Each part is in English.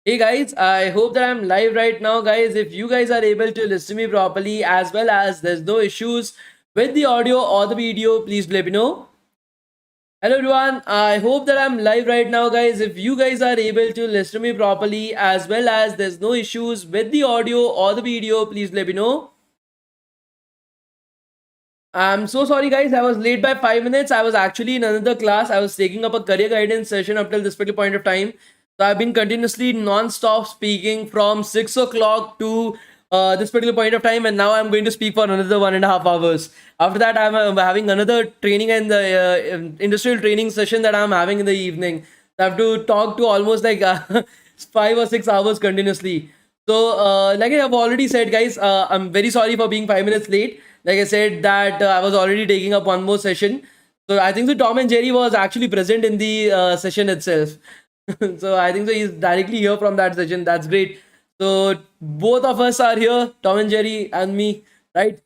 Hey guys, I hope that I'm live right now, guys. If you guys are able to listen to me properly, as well as there's no issues with the audio or the video, please let me know. Hello everyone, I hope that I'm live right now, guys. If you guys are able to listen to me properly, as well as there's no issues with the audio or the video, please let me know. I'm so sorry, guys. I was late by 5 minutes. I was actually in another class. I was taking up a career guidance session up till this particular point of time. So I've been continuously non-stop speaking from 6 o'clock to this particular point of time, and now I'm going to speak for another 1.5 hours. After that, I'm having another training and the industrial training session that I'm having in the evening. So I have to talk to almost like 5 or 6 hours continuously. So, like I have already said, guys, I'm very sorry for being 5 minutes late. Like I said, that I was already taking up one more session. So I think the Tom and Jerry was actually present in the session itself. So I think so he's directly here from that session. That's great. So both of us are here, Tom and Jerry and me, right?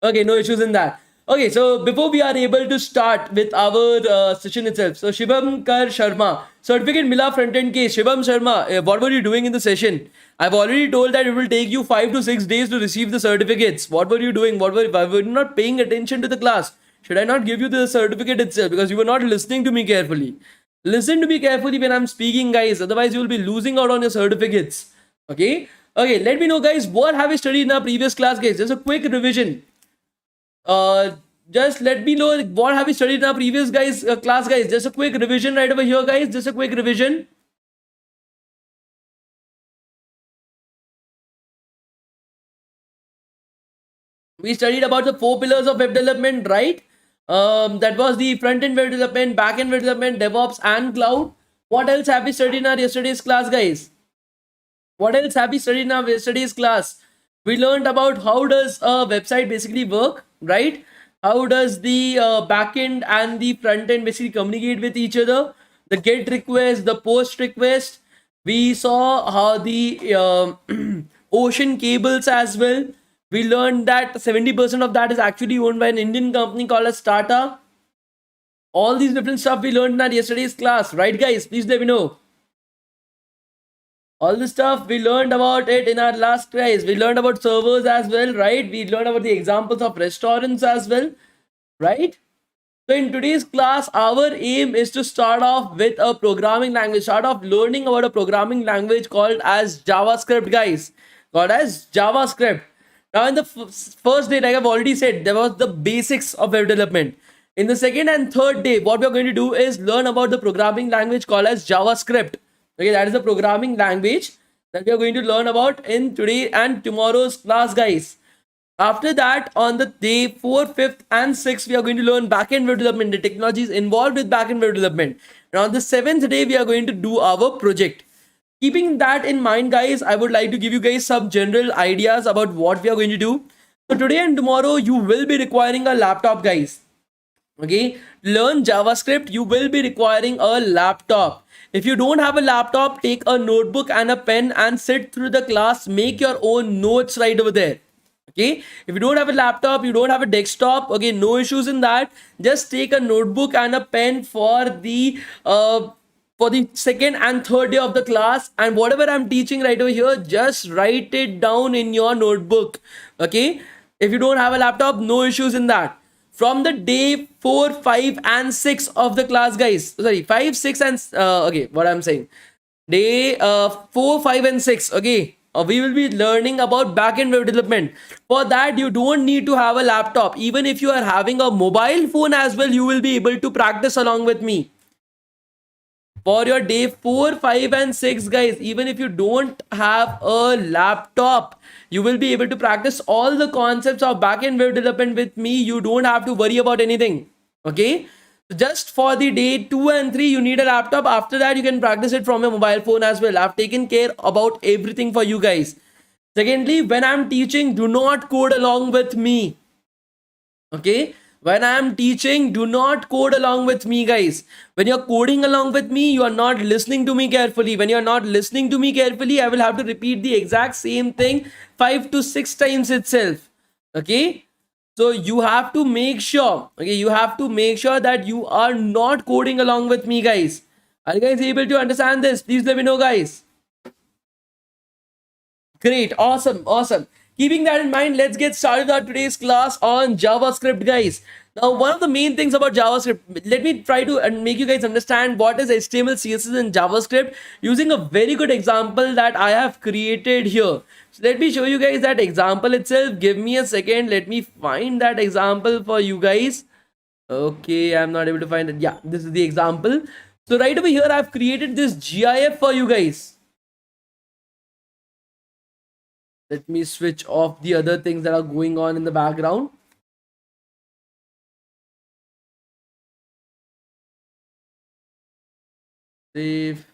Okay, no issues in that. Okay, so before we are able to start with our session itself, so Shivam Kar Sharma, certificate Mila front end case. Shivam Sharma, what were you doing in the session? I've already told that it will take you 5 to 6 days to receive the certificates. What were you doing? Why were you not paying attention to the class? Should I not give you the certificate itself because you were not listening to me carefully? Listen to me carefully when I'm speaking, guys. Otherwise, you will be losing out on your certificates. Okay. Okay. Let me know, guys. What have you studied in our previous class, guys? Just a quick revision. Uh, just let me know what have you studied in our previous class, guys. Just a quick revision right over here, guys. Just a quick revision. We studied about the 4 pillars of web development, right? That was the front end web development, back end web development, DevOps, and cloud. What else have we studied in our yesterday's class, guys? What else have we studied in our yesterday's class? We learned about how does a website basically work, right? How does the backend and the front end basically communicate with each other? The get request, the post request. We saw how the ocean cables as well. We learned that 70% of that is actually owned by an Indian company called as Tata. All these different stuff we learned in our yesterday's class, right, guys? Please let me know. All the stuff we learned about it in our last class. We learned about servers as well, right? We learned about the examples of restaurants as well, right? So in today's class, our aim is to start off with a programming language, start off learning about a programming language called as JavaScript, guys. Called as JavaScript. Now in the first day, like I've already said, there was the basics of web development. In the second and third day, what we're going to do is learn about the programming language called as JavaScript. Okay, that is the programming language that we are going to learn about in today and tomorrow's class, guys. After that, on the day 4, 5th, and 6th, we are going to learn backend web development, the technologies involved with backend web development. And on the 7th day, we are going to do our project. Keeping that in mind, guys, I would like to give you guys some general ideas about what we are going to do. So today and tomorrow, you will be requiring a laptop, guys. Okay, learn JavaScript, you will be requiring a laptop. If you don't have a laptop, take a notebook and a pen and sit through the class, make your own notes right over there. Okay, if you don't have a laptop, you don't have a desktop, okay, no issues in that. Just take a notebook and a pen for the second and third day of the class, and whatever I'm teaching right over here, just write it down in your notebook. Okay, if you don't have a laptop, no issues in that. From the day 4, 5, and 6 of the class, guys, sorry, 5, 6, and okay, what I'm saying, day 4, 5, and 6, okay, we will be learning about backend web development. For that, you don't need to have a laptop. Even if you are having a mobile phone as well, you will be able to practice along with me. For your day 4, 5, and 6, guys, even if you don't have a laptop, you will be able to practice all the concepts of backend web development with me. You don't have to worry about anything. Okay, just for the day 2 and 3, you need a laptop. After that, you can practice it from your mobile phone as well. I've taken care about everything for you guys. Secondly, when I'm teaching, do not code along with me. Okay, when I'm teaching, do not code along with me, guys. When you're coding along with me, you are not listening to me carefully. When you're not listening to me carefully, I will have to repeat the exact same thing 5 to 6 times itself. Okay, so you have to make sure, okay, you have to make sure that you are not coding along with me, guys. Are you guys able to understand this? Please let me know, guys. Great, awesome, awesome. Keeping that in mind, let's get started our today's class on JavaScript, guys. Now, one of the main things about JavaScript, let me try to make you guys understand what is HTML, CSS, and JavaScript using a very good example that I have created here. So let me show you guys that example itself. Give me a second. Let me find that example for you guys. Okay, I'm not able to find it. Yeah, this is the example. So right over here, I've created this GIF for you guys. Let me switch off the other things that are going on in the background. Save.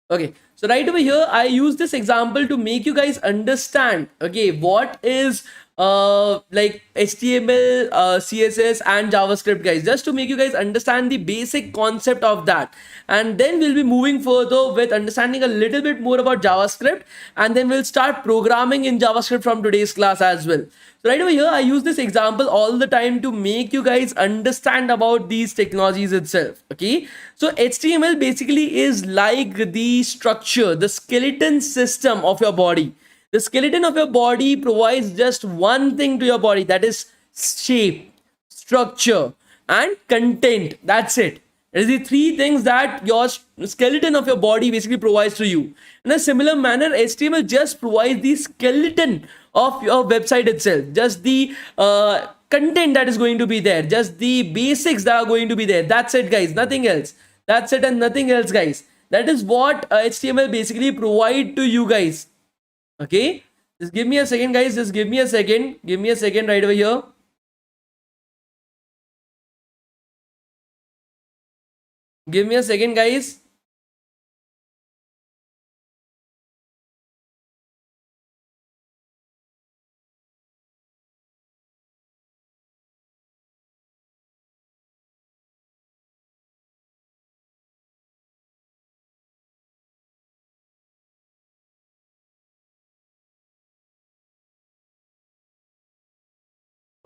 Okay, so right over here, I use this example to make you guys understand, okay, what is like HTML, CSS, and JavaScript, guys, just to make you guys understand the basic concept of that. And then we'll be moving further with understanding a little bit more about JavaScript, and then we'll start programming in JavaScript from today's class as well. So right over here, I use this example all the time to make you guys understand about these technologies itself. Okay, so HTML basically is like the structure, the skeleton system of your body. The skeleton of your body provides just one thing to your body, that is shape, structure, and content. That's it. It is the three things that your skeleton of your body basically provides to you. In a similar manner, HTML just provides the skeleton of your website itself, just the content that is going to be there, just the basics that are going to be there. That's it, guys. Nothing else. That's it and nothing else, guys. That is what HTML basically provide to you guys. Okay, just give me a second, guys. Just give me a second. Give me a second right over here. Give me a second, guys.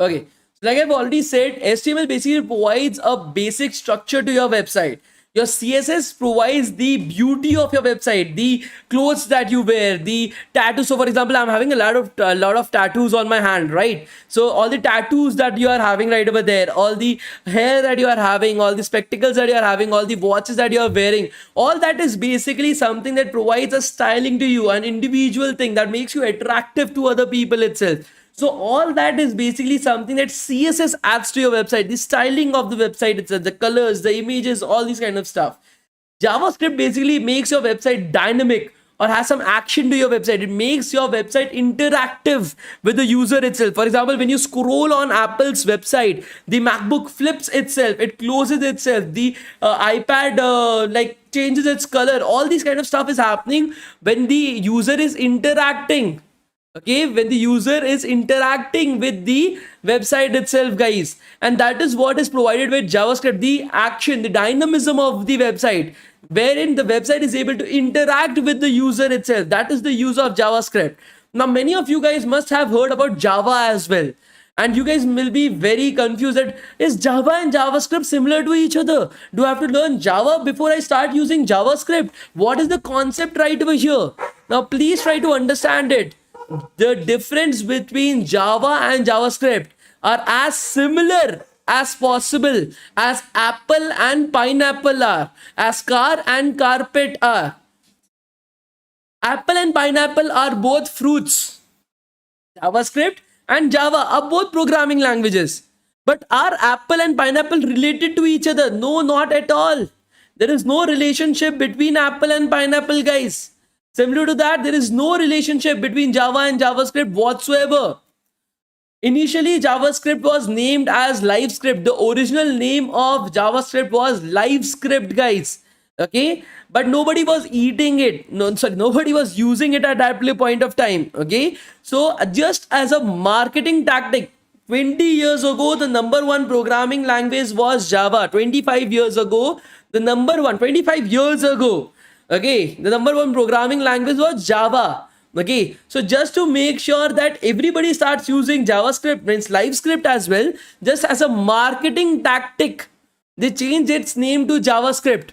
Okay, so like I've already said, HTML basically provides a basic structure to your website. Your CSS provides the beauty of your website, the clothes that you wear, the tattoos. So, for example, I'm having a lot of tattoos on my hand, right? So, all the tattoos that you are having right over there, all the hair that you are having, all the spectacles that you are having, all the watches that you are wearing, all that is basically something that provides a styling to you, an individual thing that makes you attractive to other people itself. So all that is basically something that CSS adds to your website, the styling of the website itself, the colors, the images, all these kind of stuff. JavaScript basically makes your website dynamic or has some action to your website. It makes your website interactive with the user itself. For example, when you scroll on Apple's website, the MacBook flips itself, it closes itself, the iPad like changes its color. All these kind of stuff is happening when the user is interacting. Okay, when the user is interacting with the website itself, guys, and that is what is provided with JavaScript, the action, the dynamism of the website, wherein the website is able to interact with the user itself. That is the use of JavaScript. Now many of you guys must have heard about Java as well, and you guys will be very confused that is Java and JavaScript similar to each other? Do I have to learn Java before I start using JavaScript? What is the concept right over here? Now please try to understand it. The difference between Java and JavaScript are as similar as possible as apple and pineapple are, as car and carpet are. Apple and pineapple are both fruits. JavaScript and Java are both programming languages. But are apple and pineapple related to each other? No, not at all. There is no relationship between apple and pineapple, guys. Similar to that, there is no relationship between Java and JavaScript whatsoever. Initially, JavaScript was named as LiveScript. The original name of JavaScript was LiveScript, guys. Okay, but nobody was eating it. No, sorry, nobody was using it at that point of time. Okay, so just as a marketing tactic, 20 years ago, the number one programming language was Java. 25 years ago, the number one, 25 years ago, okay, the number one programming language was Java. Okay, so just to make sure that everybody starts using JavaScript, means LiveScript as well, just as a marketing tactic, they changed its name to JavaScript.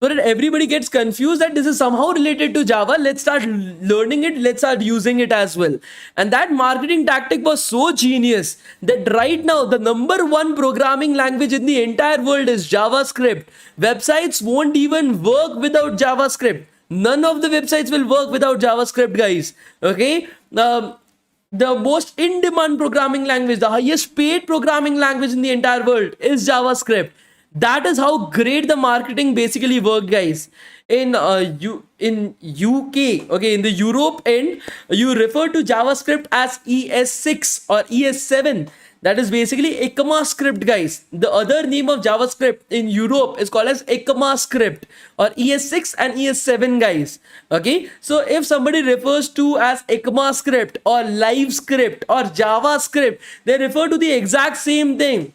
so that everybody gets confused that this is somehow related to Java. Let's start learning it. Let's start using it as well. And that marketing tactic was so genius that right now the number one programming language in the entire world is JavaScript. Websites won't even work without JavaScript. None of the websites will work without JavaScript, guys. Okay. The most in-demand programming language, the highest paid programming language in the entire world is JavaScript. That is how great the marketing basically worked, guys. In UK, okay, in the Europe end, you refer to JavaScript as ES6 or ES7. That is basically ECMAScript, guys. The other name of JavaScript in Europe is called as ECMAScript or ES6 and ES7, guys. Okay, so if somebody refers to as ECMAScript or LiveScript or JavaScript, they refer to the exact same thing.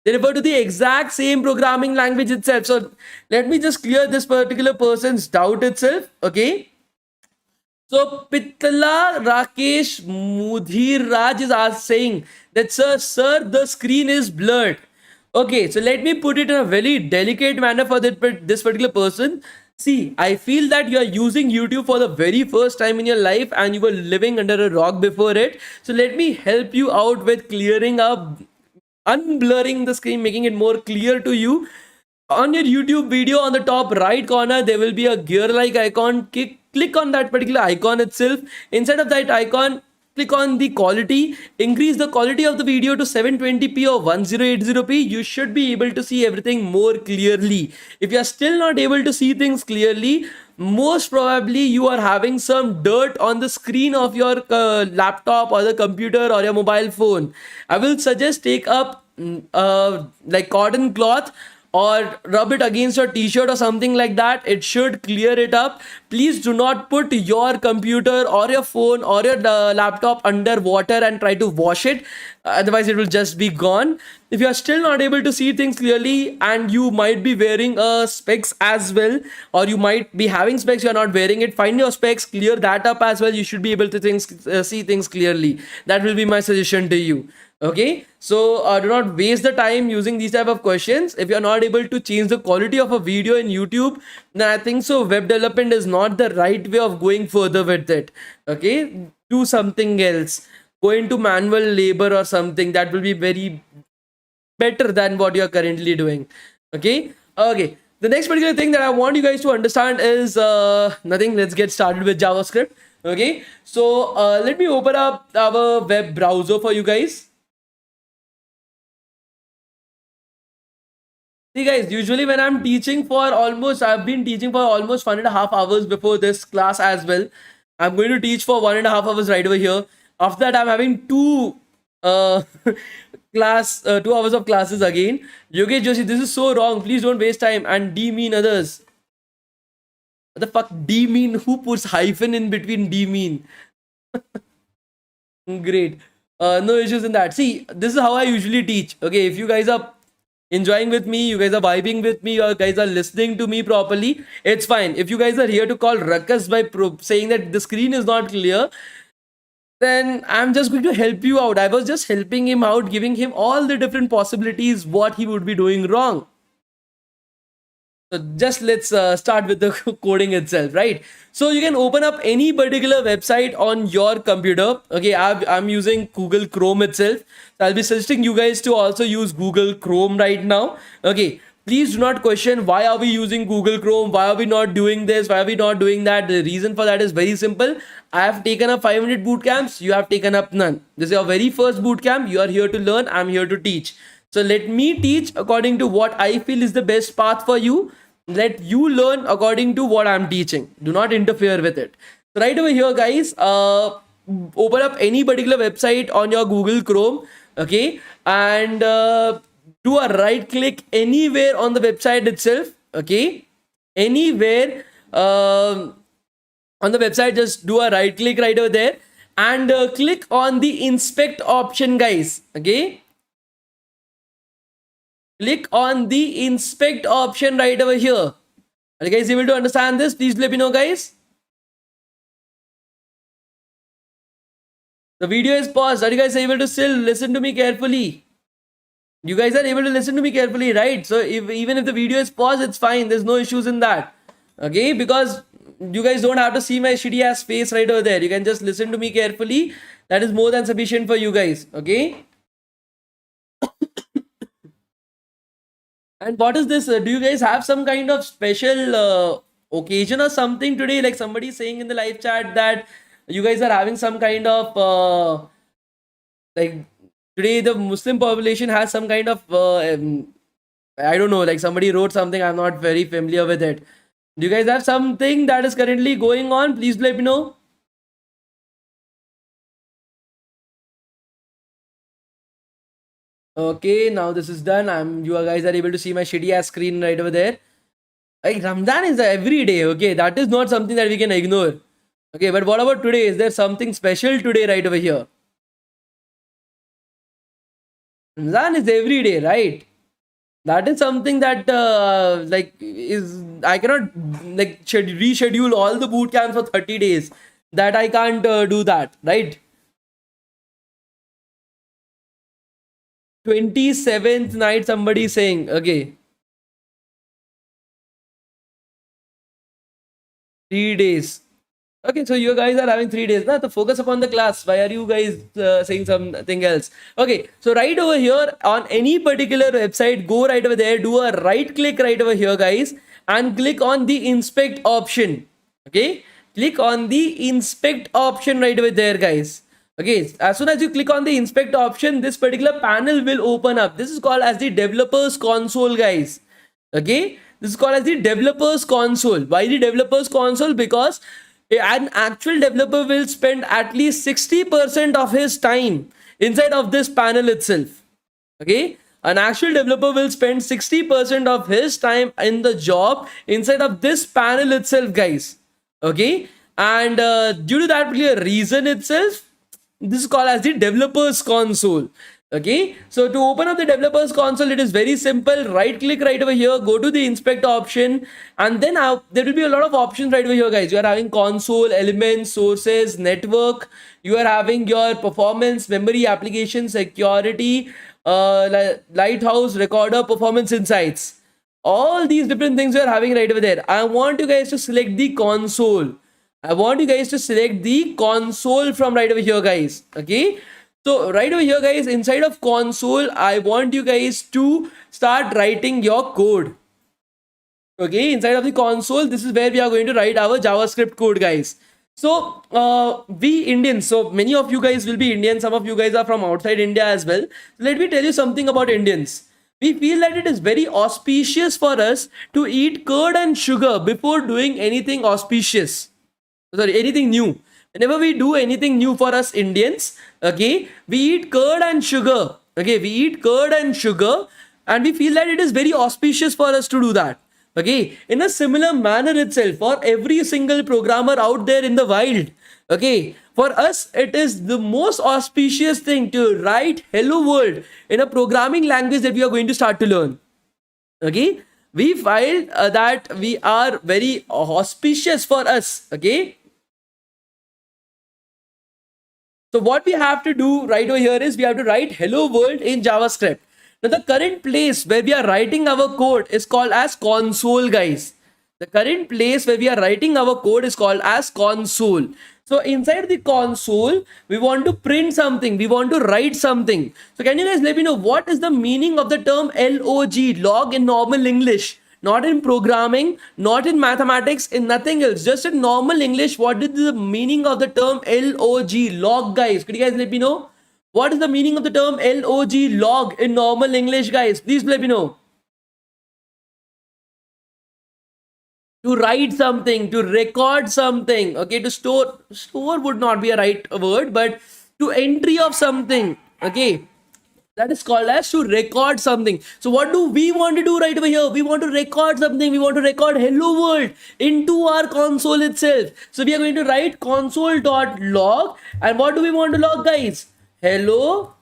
They refer to the exact same programming language itself. So let me just clear this particular person's doubt itself. Okay. So Pitla Rakesh Mudhir Raj is saying that sir, the screen is blurred. Okay, so let me put it in a very delicate manner for this particular person. See, I feel that you are using YouTube for the very first time in your life and you were living under a rock before it. So let me help you out with clearing up, unblurring the screen, making it more clear to you. On your YouTube video, on the top right corner, there will be a gear like icon. Click on that particular icon itself. Inside of that icon, click on the quality. Increase the quality of the video to 720p or 1080p. You should be able to see everything more clearly. If you are still not able to see things clearly, most probably you are having some dirt on the screen of your laptop or the computer or your mobile phone. I will suggest take up like cotton cloth or rub it against your t-shirt or something like that. It should clear it up. Please do not put your computer or your phone or your laptop under water and try to wash it, otherwise it will just be gone. If you are still not able to see things clearly and you might be wearing specs as well, or you might be having specs, you are not wearing it, find your specs, clear that up as well. You should be able to see things clearly. That will be my suggestion to you. Okay, so do not waste the time using these type of questions. If you're not able to change the quality of a video in YouTube, then I think so web development is not the right way of going further with it. Okay, do something else, go into manual labor or something that will be very better than what you're currently doing. Okay, the next particular thing that I want you guys to understand is nothing. Let's get started with JavaScript. Okay, so let me open up our web browser for you guys. See guys, usually when I'm teaching for I've been teaching for almost 1.5 hours before this class as well. I'm going to teach for 1.5 hours right over here. After that, I'm having two 2 hours of classes again. Yogesh Joshi, this is so wrong. Please don't waste time and demean others. What the fuck demean? Who puts hyphen in between demean? Great. No issues in that. See, this is how I usually teach. Okay, if you guys are enjoying with me, you guys are vibing with me, you guys are listening to me properly, it's fine. If you guys are here to call ruckus by saying that the screen is not clear, then I'm just going to help you out. I was just helping him out, giving him all the different possibilities what he would be doing wrong. So just let's start with the coding itself, right? So you can open up any particular website on your computer. Okay, I'm using Google Chrome itself. So I'll be suggesting you guys to also use Google Chrome right now. Okay, please do not question why are we using Google Chrome? Why are we not doing this? Why are we not doing that? The reason for that is very simple. I have taken up 5 minute boot camps. You have taken up none. This is your very first boot camp. You are here to learn. I'm here to teach. So let me teach according to what I feel is the best path for you. Let you learn according to what I'm teaching. Do not interfere with it. So right over here, guys, open up any particular website on your Google Chrome. Okay, and do a right click anywhere on the website itself. Okay, anywhere on the website, just do a right click right over there and click on the inspect option, guys. Okay, click on the inspect option right over here. Are you guys able to understand this? Please let me know, guys. The video is paused. Are you guys able to still listen to me carefully? You guys are able to listen to me carefully, right? So even if the video is paused, it's fine. There's no issues in that. Okay, because you guys don't have to see my shitty ass face right over there. You can just listen to me carefully. That is more than sufficient for you guys. Okay. And what is this? Do you guys have some kind of special occasion or something today? Like somebody saying in the live chat that you guys are having some kind of like today the Muslim population has some kind of I don't know. Like somebody wrote something. I'm not very familiar with it. Do you guys have something that is currently going on? Please let me know. Okay, now this is done. You guys are able to see my shitty ass screen right over there. Like Ramadan is every day. Okay, that is not something that we can ignore. Okay, but what about today? Is there something special today right over here? Ramadan is every day, right? That is something that like is I cannot like reschedule all the boot camps for 30 days. That I can't do that, right? 27th night somebody saying, okay, 3 days. Okay, so you guys are having 3 days now to focus upon the class. Why are you guys saying something else? Okay, so right over here on any particular website, go right over there, do a right click right over here, guys, and click on the inspect option. Okay, click on the inspect option right over there, guys. Okay, as soon as you click on the inspect option, this particular panel will open up. This is called as the developers console, guys. Okay, this is called as the developers console. Why the developers console? Because an actual developer will spend at least 60% of his time inside of this panel itself. Okay, an actual developer will spend 60% of his time in the job inside of this panel itself, guys. Okay, and due to that particular reason itself, this is called as the developers console. Okay, so to open up the developers console, it is very simple. Right click right over here, go to the inspect option, and then there will be a lot of options right over here, guys. You are having console, elements, sources, network. You are having your performance, memory, application, security, lighthouse, recorder, performance insights. All these different things you are having right over there. I want you guys to select the console. I want you guys to select the console from right over here, guys. Okay, so right over here, guys, inside of console, I want you guys to start writing your code. Okay, inside of the console, this is where we are going to write our JavaScript code, guys. So we Indians, so many of you guys will be Indian, some of you guys are from outside India as well. Let me tell you something about Indians. We feel that it is very auspicious for us to eat curd and sugar before doing anything auspicious. Sorry, anything new. Whenever we do anything new for us Indians, okay, we eat curd and sugar. Okay, we eat curd and sugar, and we feel that it is very auspicious for us to do that. Okay, in a similar manner itself, for every single programmer out there in the wild, okay, for us it is the most auspicious thing to write hello world in a programming language that we are going to start to learn. Okay, we find that we are very auspicious for us. Okay, so what we have to do right over here is we have to write hello world in JavaScript. Now the current place where we are writing our code is called as console, guys. The current place where we are writing our code is called as console. So inside the console, we want to print something. We want to write something. So can you guys let me know what is the meaning of the term log, log in normal English? Not in programming, not in mathematics, in nothing else. Just in normal English, what is the meaning of the term log, log, guys? Could you guys let me know? What is the meaning of the term log, log in normal English, guys? Please let me know. To write something, to record something, okay, to store would not be a right word, but to entry of something, okay, that is called as to record something. So what do we want to do right over here? We want to record something. We want to record hello world into our console itself. So we are going to write console.log, and what do we want to log, guys? Hello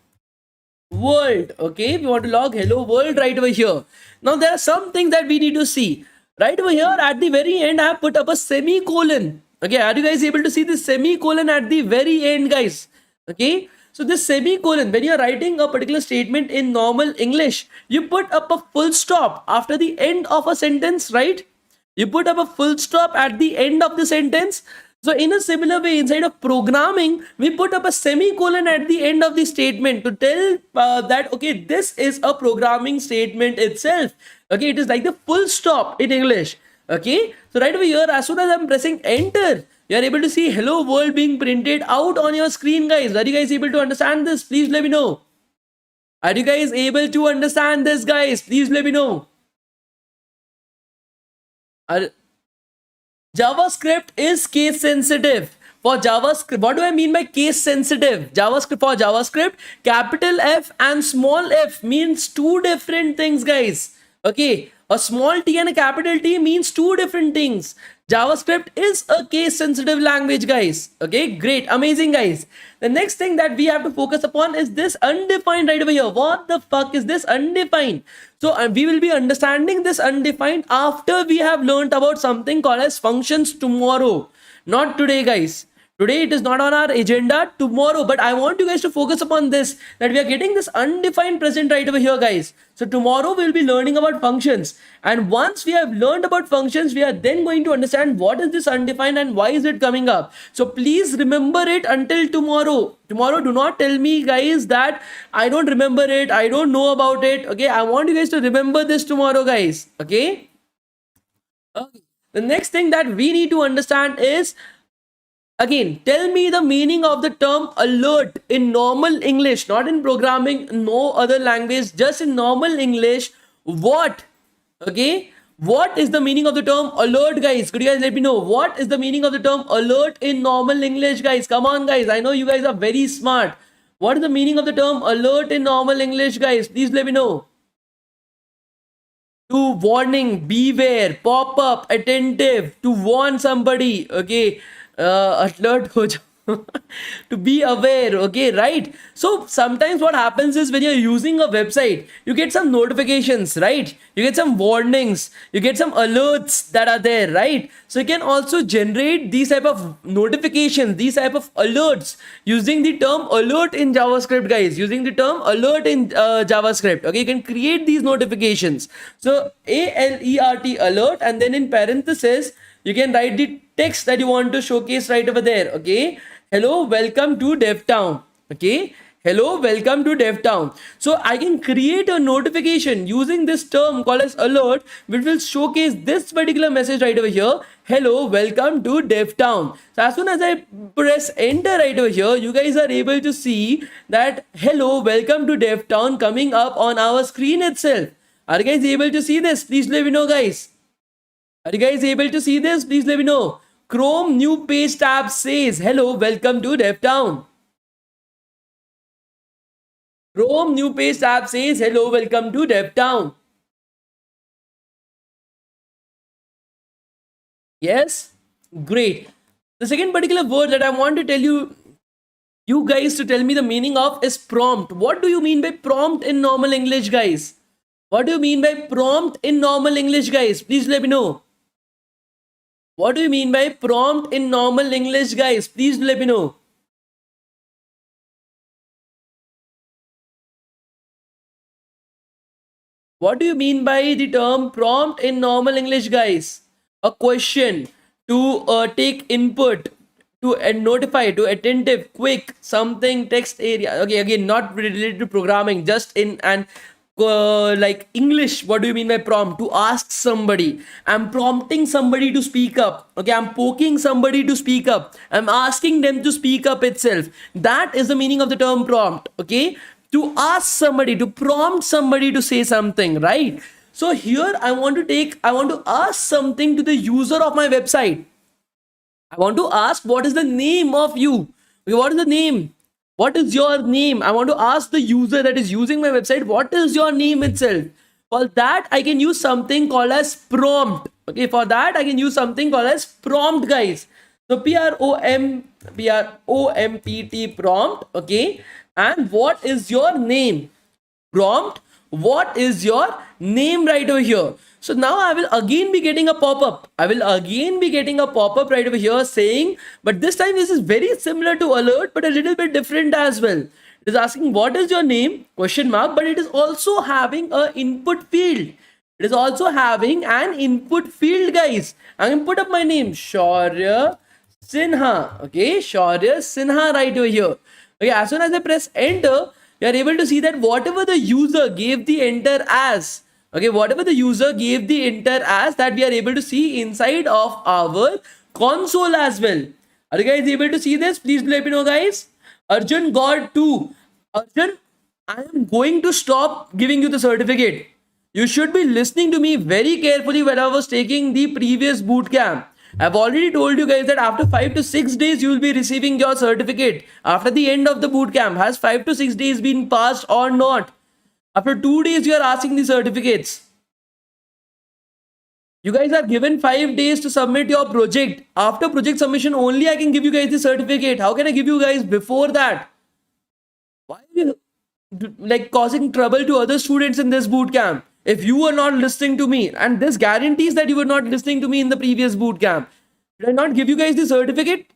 world. Okay, we want to log hello world right over here. Now there are some things that we need to see. Right over here at the very end, I have put up a semicolon. Okay, are you guys able to see the semicolon at the very end, guys? Okay, So this semicolon, when you're writing a particular statement in normal English, you put up a full stop after the end of a sentence, right? You put up a full stop at the end of the sentence. So in a similar way, inside of programming, we put up a semicolon at the end of the statement to tell that, okay, this is a programming statement itself. Okay, it is like the full stop in English. Okay, so right over here, as soon as I'm pressing enter, you are able to see hello world being printed out on your screen, guys. Are you guys able to understand this? Please let me know. Are you guys able to understand this, guys? Please let me know. Are, JavaScript is case sensitive. For JavaScript, what do I mean by case sensitive? JavaScript, for JavaScript, capital F and small f means two different things, guys. Okay, a small t and a capital T means two different things. JavaScript is a case sensitive language, guys. Okay, great, amazing, guys. The next thing that we have to focus upon is this undefined right over here. What the fuck is this undefined? So we will be understanding this undefined after we have learned about something called as functions tomorrow. Not today, guys. Today it is not on our agenda, tomorrow, but I want you guys to focus upon this, that we are getting this undefined present right over here, guys. So tomorrow we'll be learning about functions, and once we have learned about functions, we are then going to understand what is this undefined and why is it coming up. So please remember it until tomorrow. Tomorrow, do not tell me, guys, that I don't remember it, I don't know about it. Okay, I want you guys to remember this tomorrow, guys. Okay. The next thing that we need to understand is, again, tell me the meaning of the term alert in normal English, not in programming, no other language, just in normal English. What? Okay. What is the meaning of the term alert, guys? Could you guys let me know? What is the meaning of the term alert in normal English, guys? Come on, guys. I know you guys are very smart. What is the meaning of the term alert in normal English, guys? Please let me know. To warning, beware, pop up, attentive, to warn somebody. Okay. Alert ho jao. To be aware. Okay, right? So sometimes what happens is, when you're using a website, you get some notifications, right? You get some warnings, you get some alerts that are there, right? So you can also generate these type of notifications, these type of alerts using the term alert in JavaScript, guys. Using the term alert in JavaScript. Okay, you can create these notifications. So alert, alert, and then in parentheses you can write the text that you want to showcase right over there. Okay, hello, welcome to DevTown. Okay, hello, welcome to DevTown. So I can create a notification using this term called as alert, which will showcase this particular message right over here. Hello, welcome to DevTown. So as soon as I press enter right over here, you guys are able to see that hello, welcome to DevTown coming up on our screen itself. Are you guys able to see this? Please let me know, guys. Are you guys able to see this? Please let me know. Chrome new page tab says, hello, welcome to DevTown. Chrome new page tab says, hello, welcome to DevTown. Yes? Great. The second particular word that I want to tell you guys to tell me the meaning of is prompt. What do you mean by prompt in normal English, guys? What do you mean by prompt in normal English, guys? Please let me know. What do you mean by prompt in normal English, guys? Please let me know. What do you mean by the term prompt in normal English, guys? A question, to take input, to notify, to attentive, quick, something, text area. Okay, again, not related to programming, just in an like English. What do you mean by prompt? To ask somebody. I'm prompting somebody to speak up. Okay, I'm poking somebody to speak up. I'm asking them to speak up itself. That is the meaning of the term prompt. Okay, to ask somebody, to prompt somebody to say something, right? So here I want to ask something to the user of my website. I want to ask, what is the name of you? Okay, what is the name? What is your name? I want to ask the user that is using my website, what is your name itself? For that, I can use something called as prompt. Okay, for that, I can use something called as prompt, guys. So P-R-O-M-P-T, prompt. Okay, and what is your name? Prompt, what is your name right over here? So now I will again be getting a pop-up. I will again be getting a pop-up right over here saying, but this time this is very similar to alert, but a little bit different as well. It is asking what is your name, question mark, but it is also having a input field. It is also having an input field, guys. I'm going to put up my name, Shaurya Sinha. Okay, Shaurya Sinha right over here. Okay, as soon as I press enter, you are able to see that whatever the user gave the enter as, okay, whatever the user gave the enter as, that we are able to see inside of our console as well. Are you guys able to see this? Please let me know, guys. Arjun got 2. Arjun, I am going to stop giving you the certificate. You should be listening to me very carefully when I was taking the previous boot camp. I've already told you guys that after 5 to 6 days you will be receiving your certificate. After the end of the boot camp, has 5 to 6 days been passed or not? After 2 days you are asking the certificates. You guys are given 5 days to submit your project. After project submission only I can give you guys the certificate. How can I give you guys before that? Why are you like causing trouble to other students in this boot camp? If you were not listening to me, and this guarantees that you were not listening to me in the previous boot camp, did I not give you guys the certificate?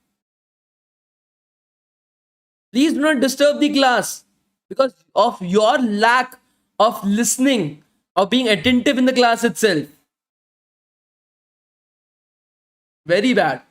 Please do not disturb the class because of your lack of listening, of being attentive in the class itself. Very bad.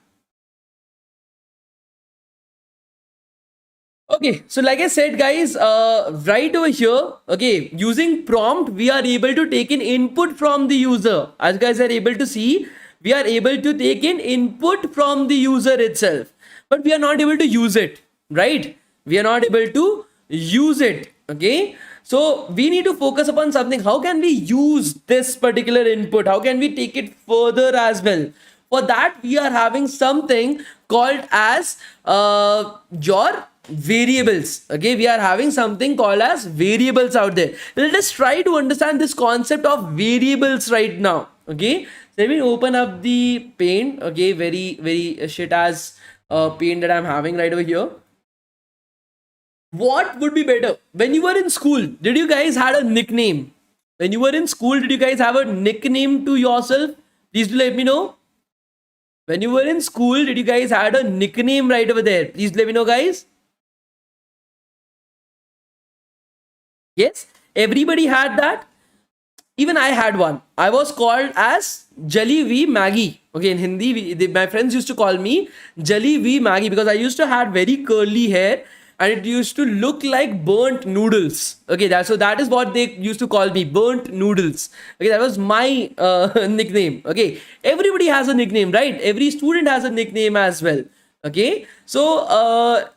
Okay, so like I said, guys, right over here, okay, using prompt, we are able to take in input from the user. As you guys are able to see, we are able to take in input from the user itself, but we are not able to use it, right? We are not able to use it, okay? So we need to focus upon something. How can we use this particular input? How can we take it further as well? For that, we are having something called as your variables. Okay, we are having something called as variables out there. Let us try to understand this concept of variables right now. Okay, so let me open up the paint. Okay, very shit as paint that I'm having right over here. What would be better? When you were in school, did you guys had a nickname? When you were in school, did you guys have a nickname to yourself? Please do let me know. When you were in school, did you guys had a nickname right over there? Please let me know, guys. Yes, everybody had that. Even I had one. I was called as Jali V Maggie. Okay, in Hindi, my friends used to call me Jali V Maggie because I used to have very curly hair and it used to look like burnt noodles. Okay, so that is what they used to call me, burnt noodles. Okay, that was my nickname. Okay, everybody has a nickname, right? Every student has a nickname as well. Okay, so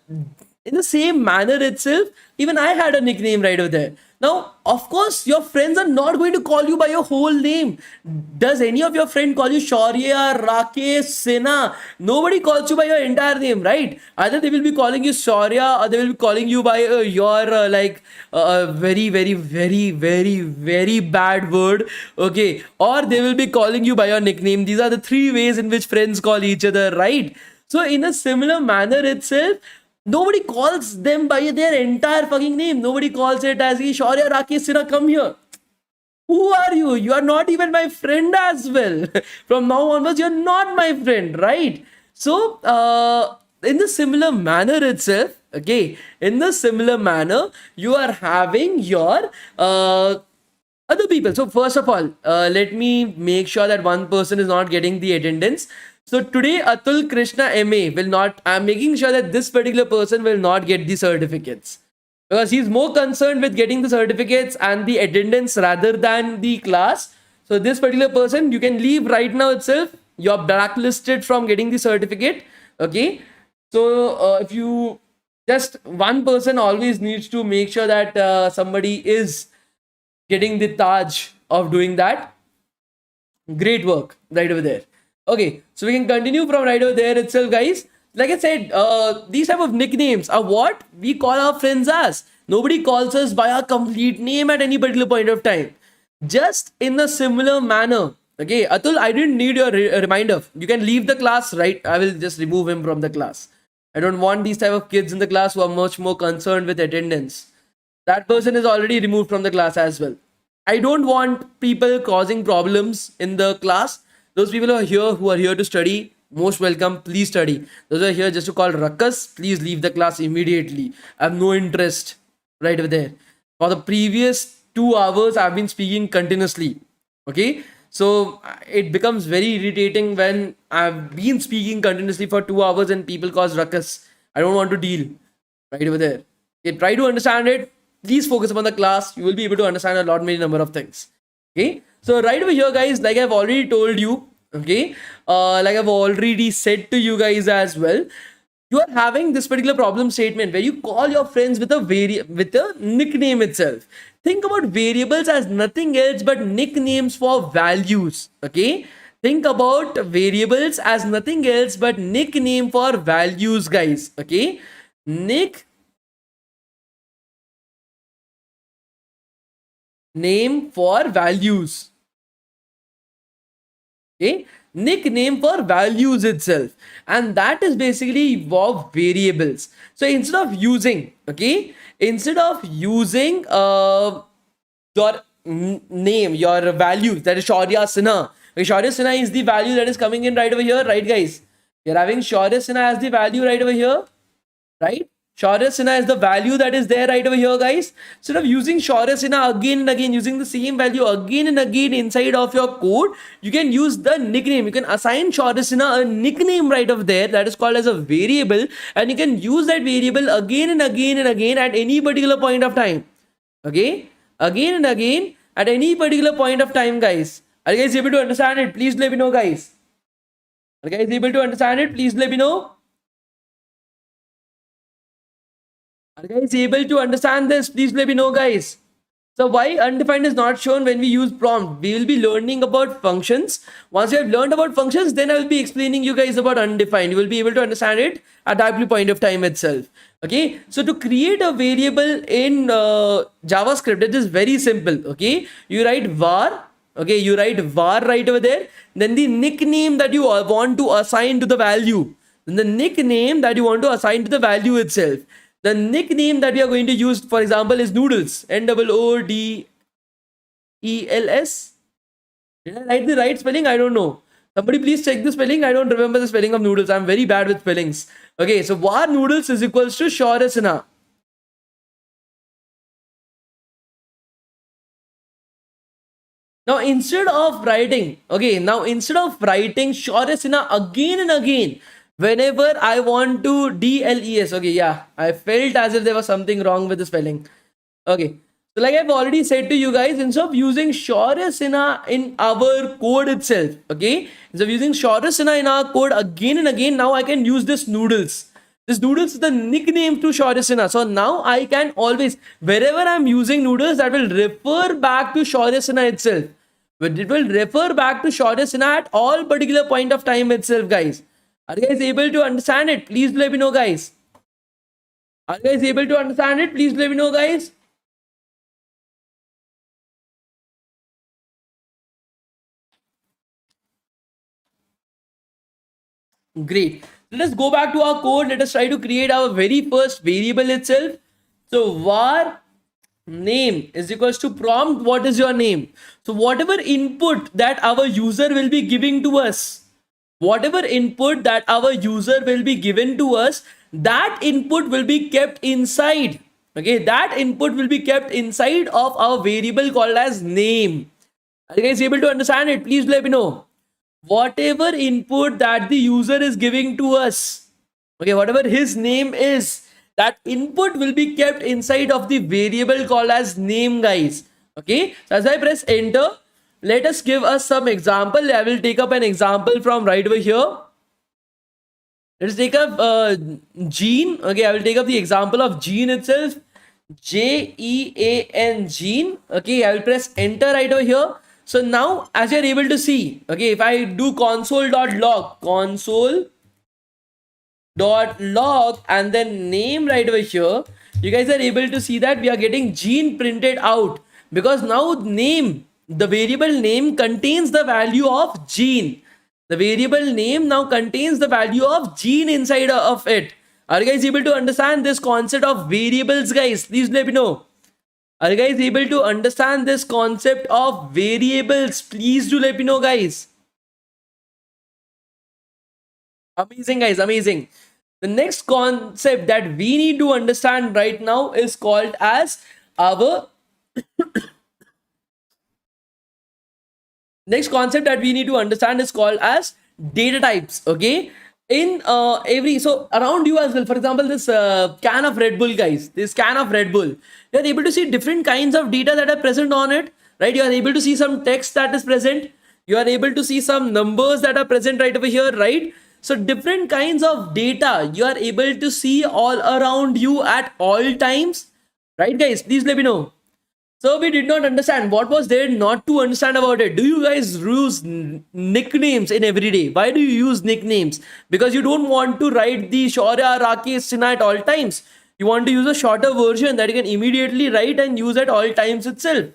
in the same manner itself, even I had a nickname right over there. Now, of course, your friends are not going to call you by your whole name. Does any of your friend call you Shaurya, Rakesh, Sinha? Nobody calls you by your entire name, right? Either they will be calling you Shaurya or they will be calling you by your very bad word. Okay, or they will be calling you by your nickname. These are the 3 ways in which friends call each other, right? So, in a similar manner itself, nobody calls them by their entire fucking name. Nobody calls it as Shaurya, Rakesh, Sinha, come here. Who are you? You are not even my friend as well. From now onwards, you're not my friend, right? So, in the similar manner itself, okay, in the similar manner, you are having your other people. So, first of all, let me make sure that one person is not getting the attendance. So today Atul Krishna MA will not, I'm making sure that this particular person will not get the certificates because he's more concerned with getting the certificates and the attendance rather than the class. So this particular person, you can leave right now itself. You're blacklisted from getting the certificate. Okay. So if you just one person always needs to make sure that somebody is getting the Taj of doing that. Great work right over there. Okay, so we can continue from right over there itself, guys. Like I said, these type of nicknames are what we call our friends as. Nobody calls us by our complete name at any particular point of time. Just in a similar manner. Okay, Atul, I didn't need your reminder. You can leave the class, right? I will just remove him from the class. I don't want these type of kids in the class who are much more concerned with attendance. That person is already removed from the class as well. I don't want people causing problems in the class. Those people who are here to study, most welcome. Please study. Those who are here just to call ruckus, please leave the class immediately. I have no interest right over there. For the previous 2 hours, I've been speaking continuously. Okay, so it becomes very irritating when I've been speaking continuously for 2 hours and people cause ruckus. I don't want to deal right over there. Okay, try to understand it. Please focus upon the class. You will be able to understand a lot many number of things. Okay, so right over here, guys, like I've already told you. Okay, like I've already said to you guys as well, you are having this particular problem statement where you call your friends with a nickname itself. Think about variables as nothing else but nicknames for values. Okay, think about variables as nothing else but nickname for values, guys. Okay, nick name for values. Okay, nickname for values itself, and that is basically of variables. So instead of using your name, your values, that is Shaurya Sinha. Okay, Shaurya Sinha is the value that is coming in right over here, right, guys? You're having Shaurya Sinha as the value right over here, right? Shaurya Sinha is the value that is there right over here, guys. Instead of using Shaurya Sinha again and again, using the same value again and again inside of your code, you can use the nickname. You can assign Shaurya Sinha a nickname right over there that is called as a variable, and you can use that variable again and again and again at any particular point of time. Okay, again and again at any particular point of time, guys. Are you guys able to understand it? Please let me know, guys. Are you guys able to understand it? Please let me know. Are you guys able to understand this? Please let me know, guys. So why undefined is not shown when we use prompt? We will be learning about functions. Once you have learned about functions, then I will be explaining you guys about undefined. You will be able to understand it at that point of time itself. Okay. So to create a variable in JavaScript, it is very simple. Okay. You write var. Okay. You write var right over there. Then the nickname that you want to assign to the value. Then the nickname that you want to assign to the value itself. The nickname that we are going to use, for example, is noodles. Noodels. Did I write the right spelling? I don't know. Somebody please check the spelling. I don't remember the spelling of noodles. I'm very bad with spellings. Okay, so var noodles is equals to Shaurya Sinha. Now instead of writing Shaurya Sinha again and again, whenever I want to DLES, okay, yeah, I felt as if there was something wrong with the spelling. Okay, so like I've already said to you guys, instead of using Shaurya Sinha in our code itself, okay, instead of using Shaurya Sinha in our code again and again, now I can use this noodles. This noodles is the nickname to Shaurya Sinha. So now I can always, wherever I'm using noodles, that will refer back to Shaurya Sinha itself. But it will refer back to Shaurya Sinha at all particular point of time itself, guys. Are you guys able to understand it? Please let me know, guys. Are you guys able to understand it? Please let me know, guys. Great. Let us go back to our code. Let us try to create our very first variable itself. So var name is equals to prompt. What is your name? So whatever input that our user will be giving to us, whatever input that our user will be given to us, that input will be kept inside. Okay, that input will be kept inside of our variable called as name. Are you guys able to understand it? Please let me know. Whatever input that the user is giving to us, okay, whatever his name is, that input will be kept inside of the variable called as name, guys. Okay, so as I press enter, let us give us some example. I will take up an example from right over here. Let's take up Gene. Okay, I will take up the example of Gene itself. Jean, Gene. Okay, I will press enter right over here. So now, as you're able to see, okay, if I do console.log and then name right over here, you guys are able to see that we are getting Gene printed out, because now the variable name contains the value of Gene. The variable name now contains the value of Gene inside of it. Are you guys able to understand this concept of variables, guys? Please let me know. Are you guys able to understand this concept of variables? Please do let me know, guys. Amazing, guys. Amazing. The next concept that we need to understand right now is called as our next concept that we need to understand is called as data types. Okay, in every, so around you as well, for example, this can of Red Bull, guys, this can of Red Bull, you are able to see different kinds of data that are present on it, right? You are able to see some text that is present, you are able to see some numbers that are present right over here, right? So different kinds of data you are able to see all around you at all times, right, guys? Please let me know. So we did not understand what was there not to understand about it. Do you guys use nicknames in every day? Why do you use nicknames? Because you don't want to write the Shaurya, Rakesh, Sinha at all times. You want to use a shorter version that you can immediately write and use at all times itself.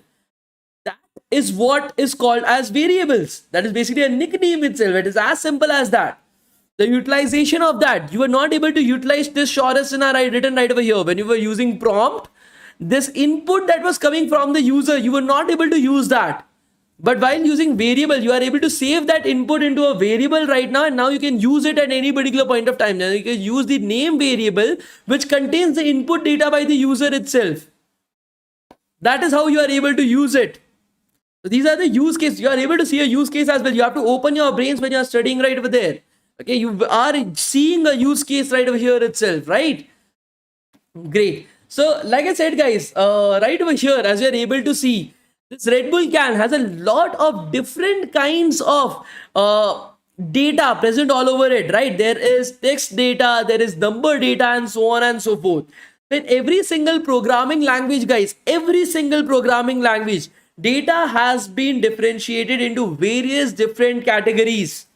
That is what is called as variables. That is basically a nickname itself. It is as simple as that. The utilization of that, you were not able to utilize this Shaurya Sinha written right over here when you were using prompt. This input that was coming from the user, you were not able to use that. But while using variable, you are able to save that input into a variable right now, and now you can use it at any particular point of time. Now you can use the name variable which contains the input data by the user itself. That is how you are able to use it. So these are the use cases. You are able to see a use case as well. You have to open your brains when you are studying right over there. Okay, you are seeing a use case right over here itself, right? Great. So, like I said, guys, right over here, as you're able to see, this Red Bull can has a lot of different kinds of data present all over it, right? There is text data, there is number data, and so on and so forth. In every single programming language, guys, every single programming language, data has been differentiated into various different categories.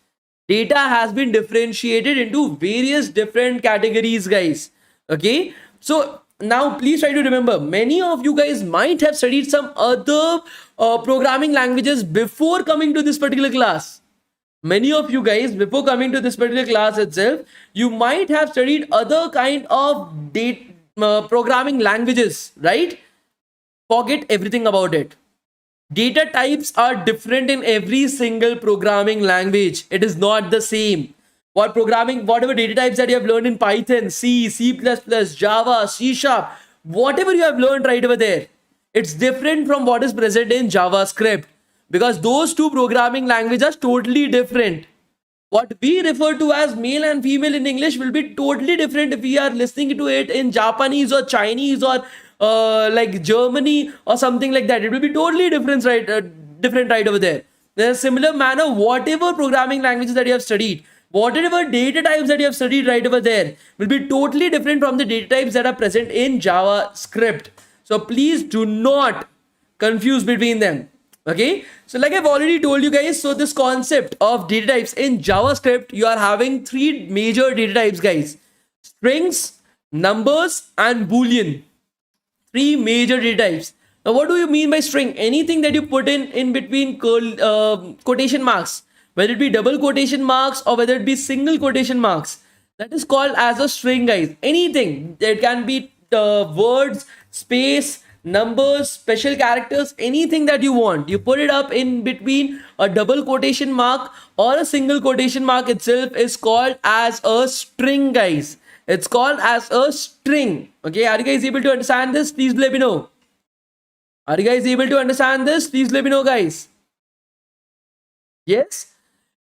Data has been differentiated into various different categories, guys. Okay, so now please try to remember, many of you guys might have studied some other programming languages before coming to this particular class. Many of you guys, before coming to this particular class itself, you might have studied other kind of programming languages, right? Forget everything about it. Data types are different in every single programming language. It is not the same. Whatever data types that you have learned in Python, C, C++, Java, C Sharp, whatever you have learned right over there, it's different from what is present in JavaScript, because those two programming languages are totally different. What we refer to as male and female in English will be totally different if we are listening to it in Japanese or Chinese or like Germany or something like that. It will be totally different, right? Different right over there. In a similar manner, whatever programming languages that you have studied, whatever data types that you have studied right over there will be totally different from the data types that are present in JavaScript. So please do not confuse between them. Okay, so like I've already told you guys, so this concept of data types in JavaScript, you are having three major data types, guys: strings, numbers, and boolean. Three major data types. Now what do you mean by string? Anything that you put in between quotation marks, whether it be double quotation marks or whether it be single quotation marks, that is called as a string, guys. Anything, it can be words, space, numbers, special characters, anything that you want, you put it up in between a double quotation mark or a single quotation mark itself is called as a string, guys. It's called as a string. Okay, are you guys able to understand this? Please let me know. Are you guys able to understand this? Please let me know, guys. Yes.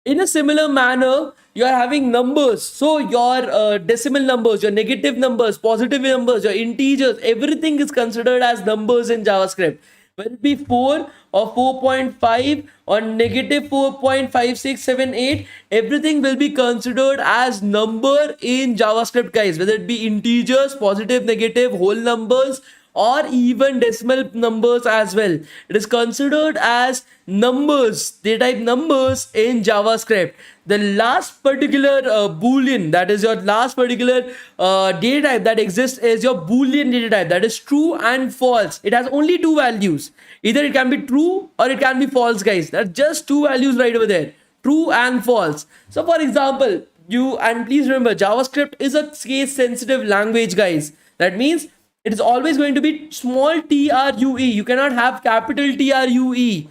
In a similar manner, you are having numbers. So your decimal numbers, your negative numbers, positive numbers, your integers, everything is considered as numbers in JavaScript. Whether it be 4 or 4.5 or negative 4.5678, everything will be considered as number in JavaScript, guys. Whether it be integers, positive, negative, whole numbers, or even decimal numbers as well, it is considered as numbers. They type numbers in JavaScript. The last particular boolean, that is your last particular data type that exists, is your boolean data type, that is true and false. It has only two values. Either it can be true or it can be false, guys. That's just two values right over there, true and false. So for example, and please remember, JavaScript is a case sensitive language, guys. That means it is always going to be small true. You cannot have capital TRUE.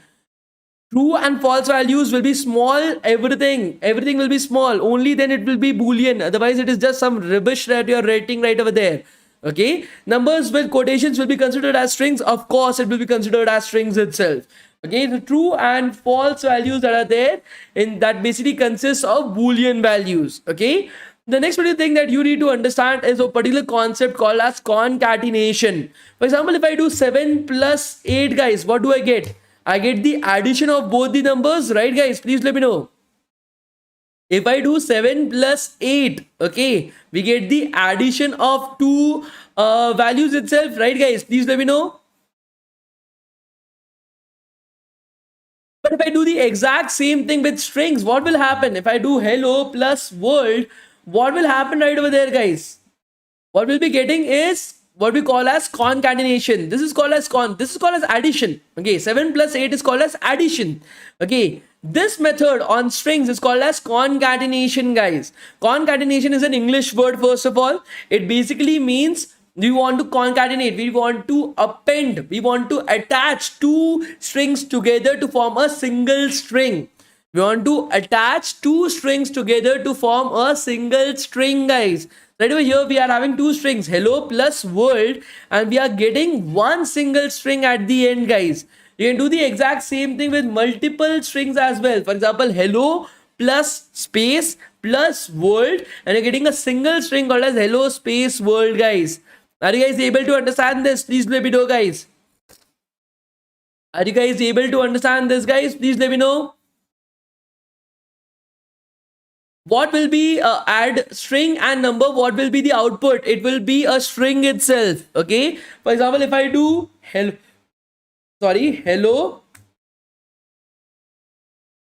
True and false values will be small. Everything will be small. Only then it will be boolean. Otherwise it is just some rubbish that you are writing right over there. Okay, numbers with quotations will be considered as strings. Of course it will be considered as strings itself. Okay, the true and false values that are there in that basically consists of boolean values. Okay, the next particular thing that you need to understand is a particular concept called as concatenation. For example, if I do 7 plus 8, guys, what do I get? I get the addition of both the numbers, right, guys? Please let me know. If I do 7 plus 8, okay, we get the addition of two values itself, right, guys? Please let me know. But if I do the exact same thing with strings, what will happen? If I do hello plus world, what will happen right over there, guys? What we'll be getting is what we call as concatenation. This is called as addition. Okay, 7 plus 8 is called as addition. Okay, this method on strings is called as concatenation, guys. Concatenation is an English word. First of all, it basically means we want to concatenate, we want to append, we want to attach two strings together to form a single string. We want to attach two strings together to form a single string, guys. Right over here we are having two strings, hello plus world, and we are getting one single string at the end, guys. You can do the exact same thing with multiple strings as well. For example, hello plus space plus world, and you're getting a single string called as hello space world, guys. Are you guys able to understand this? Please let me know, guys. Are you guys able to understand this, guys? Please let me know. What will be add string and number? What will be the output? It will be a string itself. Okay. For example, if I do hello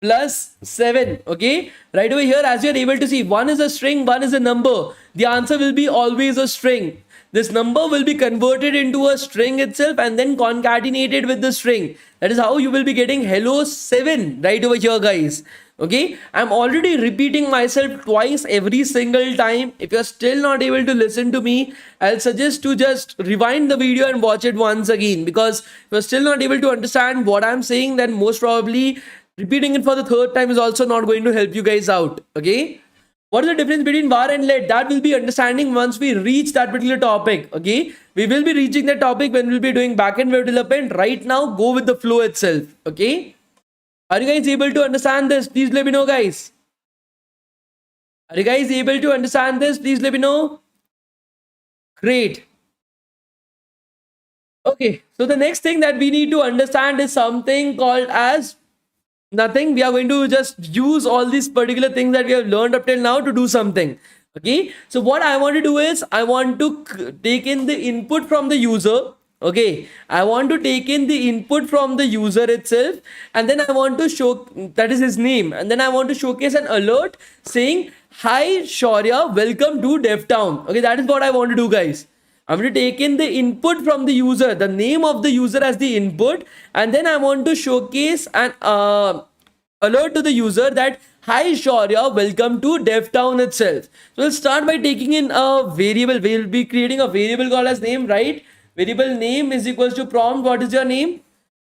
plus 7, okay, right over here, as you're able to see, one is a string, one is a number. The answer will be always a string. This number will be converted into a string itself and then concatenated with the string. That is how you will be getting hello 7 right over here, guys. Okay, I'm already repeating myself twice every single time. If you're still not able to listen to me, I'll suggest to just rewind the video and watch it once again, because if you're still not able to understand what I'm saying, then most probably repeating it for the third time is also not going to help you guys out. Okay, what is the difference between var and let? That will be understanding once we reach that particular topic. Okay, we will be reaching that topic when we'll be doing backend web development. Right now, go with the flow itself. Okay, are you guys able to understand this? Please let me know, guys. Are you guys able to understand this? Please let me know. Great. Okay, so the next thing that we need to understand is something called as nothing. We are going to just use all these particular things that we have learned up till now to do something. Okay, so what I want to do is I want to take in the input from the user. Okay, I want to take in the input from the user itself, and then I want to show that is his name, and then I want to showcase an alert saying, hi Shaurya, welcome to DevTown. Okay, that is what I want to do, guys. I'm going to take in the input from the user, the name of the user as the input, and then I want to showcase an alert to the user that hi Shaurya, welcome to DevTown itself. So we'll start by taking in a variable. We'll be creating a variable called as name, right? Variable name is equals to prompt. What is your name?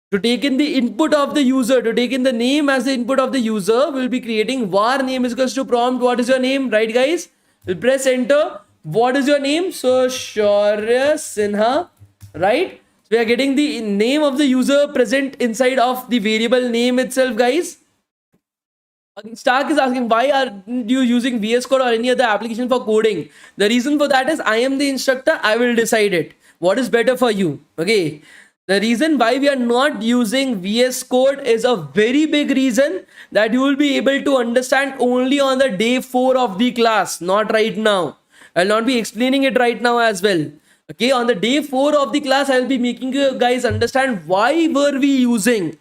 To take in the input of the user, to take in the name as the input of the user, we'll be creating var name is equals to prompt. What is your name? Right, guys? We'll press enter. What is your name? So Shaurya Sinha, right? So we are getting the name of the user present inside of the variable name itself, guys. Stark is asking, why are you using VS Code or any other application for coding? The reason for that is I am the instructor. I will decide it. What is better for you? Okay. The reason why we are not using VS Code is a very big reason that you will be able to understand only on the day 4 of the class, not right now. I'll not be explaining it right now as well. Okay, on the day 4 of the class, I'll be making you guys understand why were we using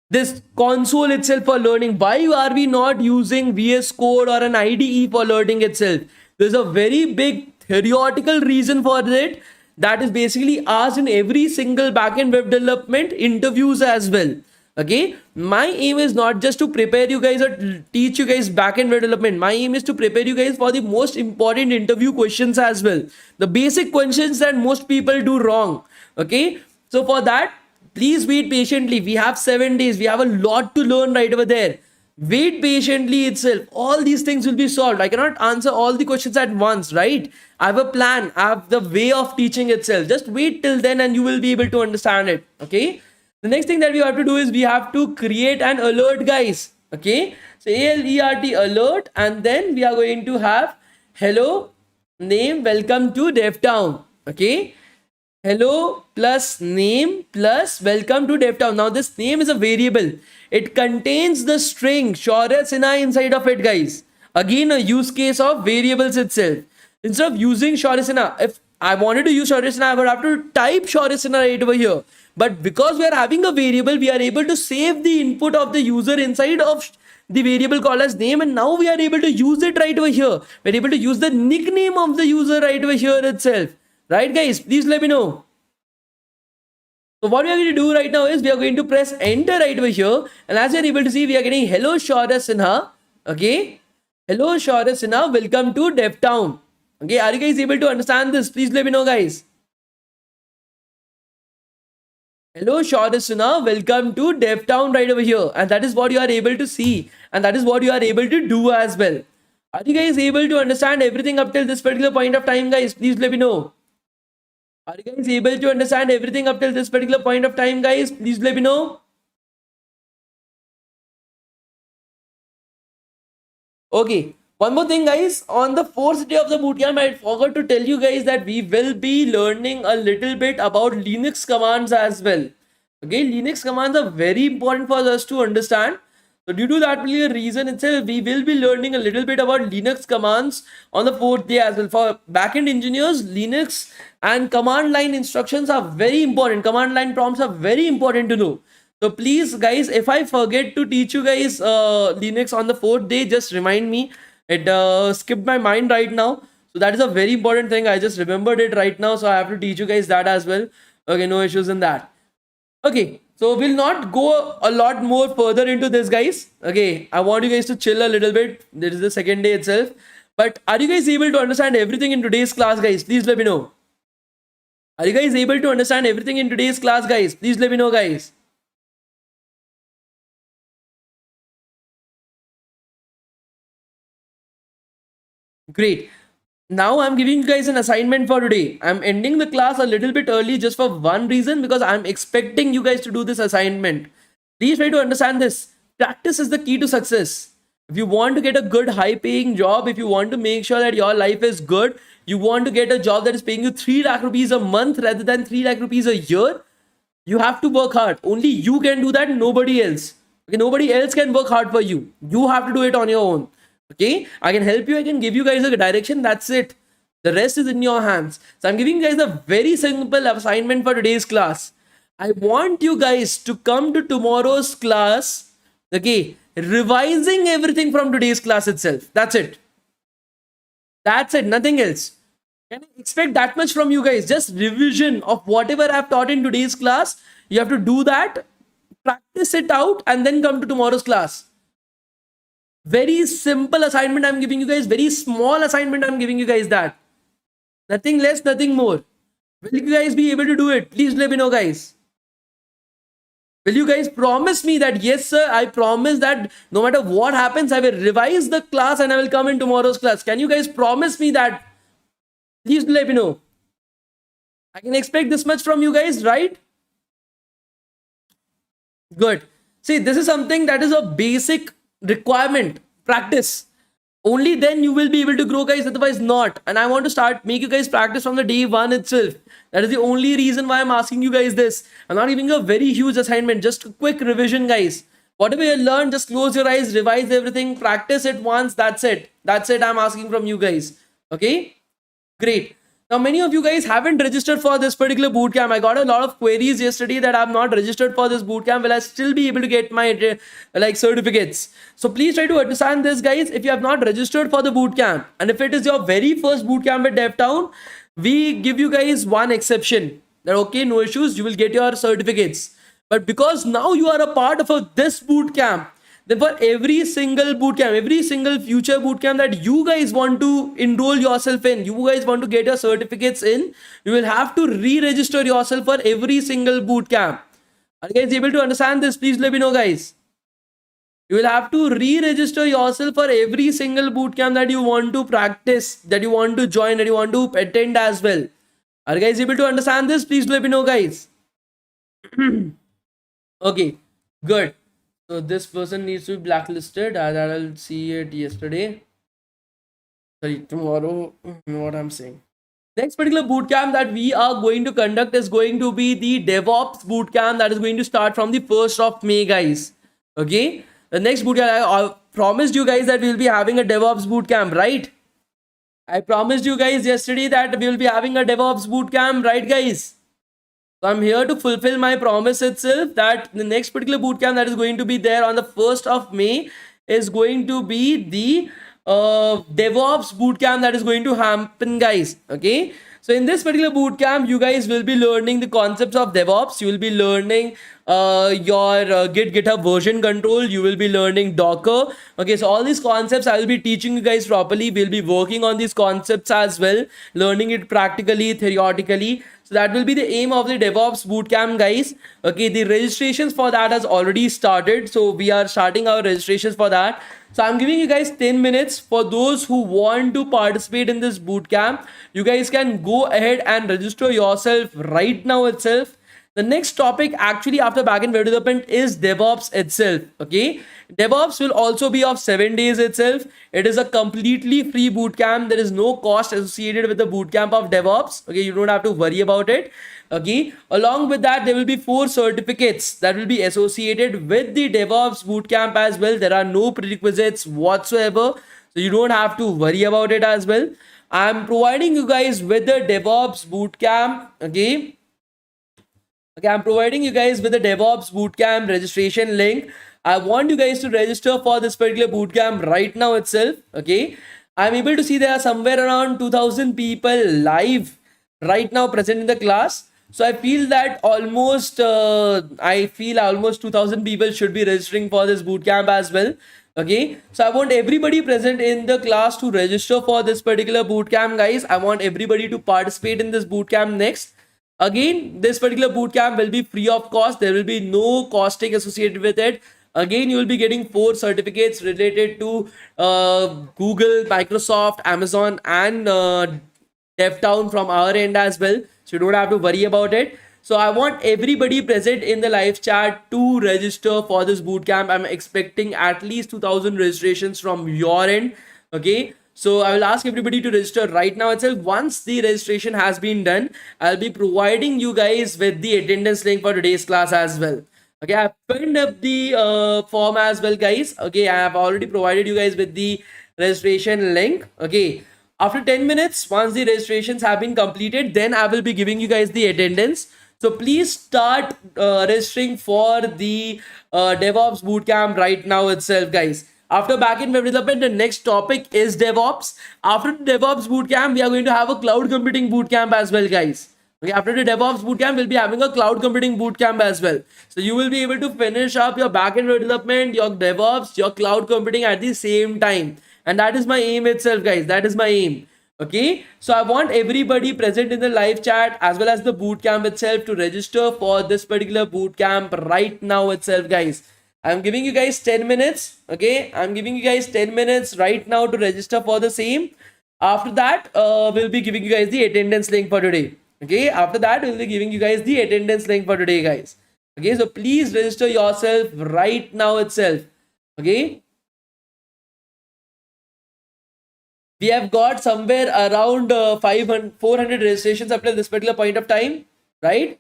this console itself for learning. Why are we not using VS Code or an IDE for learning itself? There's a very big theoretical reason for it that is basically asked in every single backend web development interviews as well. Okay, my aim is not just to prepare you guys or teach you guys backend web development. My aim is to prepare you guys for the most important interview questions as well, the basic questions that most people do wrong. Okay, so for that, Please wait patiently. We have 7 days. We have a lot to learn right over there. Wait patiently itself. All these things will be solved. I cannot answer all the questions at once, right? I have a plan. I have the way of teaching itself. Just wait till then and you will be able to understand it. Okay. The next thing that we have to do is we have to create an alert, guys. Okay. So ALERT alert, and then we are going to have hello name, welcome to DevTown. Okay. Hello plus name plus welcome to DevTown. Now this name is a variable. It contains the string Shaurya Sinha inside of it, guys. Again, a use case of variables itself. Instead of using Shaurya Sinha, if I wanted to use Shaurya Sinha, I would have to type Shaurya Sinha right over here. But because we are having a variable, we are able to save the input of the user inside of the variable called as name, and now we are able to use it right over here. We're able to use the nickname of the user right over here itself. Right, guys? Please let me know. So what we are going to do right now is we are going to press enter right over here. And as you're able to see, we are getting hello Shaurya Sinha. Okay. Hello Shaurya Sinha. Welcome to DevTown. Okay. Are you guys able to understand this? Please let me know, guys. Hello Shaurya Sinha. Welcome to DevTown right over here. And that is what you are able to see. And that is what you are able to do as well. Are you guys able to understand everything up till this particular point of time, guys? Please let me know. Are you guys able to understand everything up till this particular point of time, guys? Please let me know. Okay. One more thing, guys. On the 4th day of the bootcamp, I forgot to tell you guys that we will be learning a little bit about Linux commands as well. Okay. Linux commands are very important for us to understand. So due to that reason itself, we will be learning a little bit about Linux commands on the 4th day as well. For backend engineers, Linux and command line instructions are very important. Command line prompts are very important to know. So please, guys, if I forget to teach you guys Linux on the 4th day, just remind me. It skipped my mind right now. So that is a very important thing. I just remembered it right now. So I have to teach you guys that as well. Okay, no issues in that. Okay. So we'll not go a lot more further into this, guys. Okay, I want you guys to chill a little bit. This is the 2nd day itself. But are you guys able to understand everything in today's class, guys? Please let me know. Are you guys able to understand everything in today's class, guys? Please let me know, guys. Great. Now I'm giving you guys an assignment for today. I'm ending the class a little bit early just for one reason, because I'm expecting you guys to do this assignment. Please try to understand this. Practice is the key to success. If you want to get a good high paying job, if you want to make sure that your life is good, you want to get a job that is paying you 3 lakh rupees a month rather than 3 lakh rupees a year, you have to work hard. Only you can do that, nobody else. Okay, nobody else can work hard for you. You have to do it on your own. Okay, I can help you. I can give you guys a direction. That's it. The rest is in your hands. So I'm giving you guys a very simple assignment for today's class. I want you guys to come to tomorrow's class. Okay, revising everything from today's class itself. That's it. That's it. Nothing else. Can I expect that much from you guys? Just revision of whatever I've taught in today's class. You have to do that, practice it out, and then come to tomorrow's class. Very simple assignment I'm giving you guys. Very small assignment I'm giving you guys that. Nothing less, nothing more. Will you guys be able to do it? Please let me know, guys. Will you guys promise me that, yes, sir, I promise that no matter what happens, I will revise the class and I will come in tomorrow's class. Can you guys promise me that? Please let me know. I can expect this much from you guys, right? Good. See, this is something that is a basic requirement. Practice. Only then you will be able to grow, guys. Otherwise not. And I want to make you guys practice from the day one itself. That is the only reason why I'm asking you guys this. I'm not giving you a very huge assignment. Just a quick revision, guys. Whatever you learn, just close your eyes, revise everything, practice it once. That's it. That's it I'm asking from you guys. Okay? Great. Now, many of you guys haven't registered for this particular bootcamp. I got a lot of queries yesterday that I'm not registered for this bootcamp. Will I still be able to get my certificates? So please try to understand this, guys. If you have not registered for the bootcamp, and if it is your very first bootcamp at DevTown, we give you guys one exception. That okay, no issues, you will get your certificates. But because now you are a part of this bootcamp, then for every single bootcamp, every single future bootcamp that you guys want to enroll yourself in, you guys want to get your certificates in, you will have to re-register yourself for every single bootcamp. Are you guys able to understand this? Please let me know, guys. You will have to re-register yourself for every single bootcamp that you want to practice, that you want to join, that you want to attend as well. Are you guys able to understand this? Please let me know, guys. Okay, good. So this person needs to be blacklisted, as I'll see it yesterday. Sorry, tomorrow. What I'm saying. Next particular bootcamp that we are going to conduct is going to be the DevOps bootcamp that is going to start from the 1st of May, guys. Okay. The next bootcamp, I promised you guys that we will be having a DevOps bootcamp, right? I promised you guys yesterday that we will be having a DevOps bootcamp, right, guys? So I'm here to fulfill my promise itself that the next particular bootcamp that is going to be there on the 1st of May is going to be the DevOps bootcamp that is going to happen, guys. Okay. So in this particular bootcamp, you guys will be learning the concepts of DevOps. You will be learning your GitHub version control. You will be learning Docker. Okay, so all these concepts I will be teaching you guys properly. We'll be working on these concepts as well, learning it practically, theoretically. So that will be the aim of the DevOps bootcamp, guys. Okay, the registrations for that has already started. So we are starting our registrations for that. So I'm giving you guys 10 minutes for those who want to participate in this bootcamp. You guys can go ahead and register yourself right now itself. The next topic actually after backend web development is DevOps itself. Okay, DevOps will also be of 7 days itself. It is a completely free bootcamp. There is no cost associated with the bootcamp of DevOps. Okay, you don't have to worry about it. Okay, along with that, there will be 4 certificates that will be associated with the DevOps bootcamp as well. There are no prerequisites whatsoever, so you don't have to worry about it as well. I'm providing you guys with the DevOps bootcamp. Okay, I'm providing you guys with the DevOps bootcamp registration link. I want you guys to register for this particular bootcamp right now itself. Okay, I'm able to see there are somewhere around 2000 people live right now present in the class. So I feel that almost 2000 people should be registering for this bootcamp as well. Okay, so I want everybody present in the class to register for this particular bootcamp, guys. I want everybody to participate in this bootcamp next. Again, this particular bootcamp will be free of cost. There will be no costing associated with it. Again, you will be getting 4 certificates related to Google, Microsoft, Amazon, and DevTown from our end as well. So you don't have to worry about it. So I want everybody present in the live chat to register for this bootcamp. I'm expecting at least 2000 registrations from your end. Okay. So I will ask everybody to register right now itself. Once the registration has been done, I'll be providing you guys with the attendance link for today's class as well. Okay, I've pinned up the form as well, guys. Okay, I have already provided you guys with the registration link. Okay, after 10 minutes, once the registrations have been completed, then I will be giving you guys the attendance. So please start registering for the DevOps bootcamp right now itself, guys. After backend web development, the next topic is DevOps. After the DevOps bootcamp, we are going to have a cloud computing bootcamp as well, guys. Okay, after the DevOps bootcamp, we'll be having a cloud computing bootcamp as well. So you will be able to finish up your backend web development, your DevOps, your cloud computing at the same time. And that is my aim itself, guys. That is my aim. Okay, so I want everybody present in the live chat as well as the bootcamp itself to register for this particular bootcamp right now itself, guys. I'm giving you guys 10 minutes. Okay, I'm giving you guys 10 minutes right now to register for the same. After that, we'll be giving you guys the attendance link for today. Okay, after that, we'll be giving you guys the attendance link for today, guys. Okay, so please register yourself right now itself. Okay, we have got somewhere around 400 registrations up to this particular point of time, right?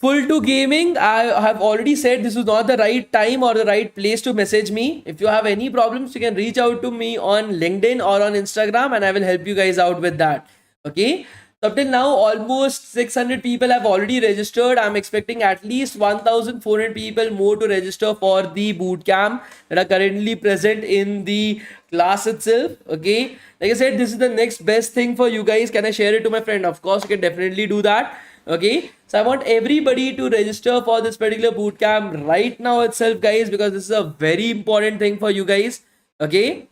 Full to gaming, I have already said this is not the right time or the right place to message me. If you have any problems, you can reach out to me on LinkedIn or on Instagram and I will help you guys out with that. Okay. So up till now, almost 600 people have already registered. I'm expecting at least 1400 people more to register for the bootcamp that are currently present in the class itself. Okay. Like I said, this is the next best thing for you guys. Can I share it to my friend? Of course, you can definitely do that. Okay, so I want everybody to register for this particular bootcamp right now itself, guys, because this is a very important thing for you guys. Okay,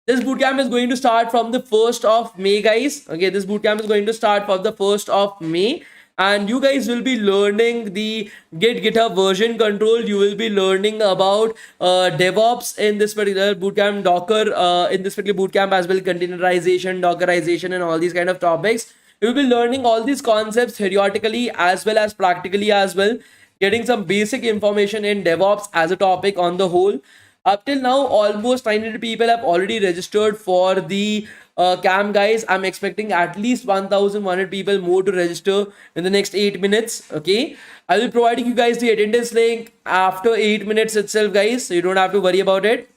This bootcamp is going to start from the 1st of May, guys. Okay, this bootcamp is going to start from the 1st of May. And you guys will be learning the GitHub version control. You will be learning about DevOps in this particular bootcamp, Docker in this particular bootcamp as well, containerization, Dockerization, and all these kind of topics. You will be learning all these concepts theoretically as well as practically as well, getting some basic information in DevOps as a topic on the whole. Up till now, almost 900 people have already registered for the camp, guys. I'm expecting at least 1,100 people more to register in the next 8 minutes. Okay, I will be providing you guys the attendance link after 8 minutes itself, guys, so you don't have to worry about it.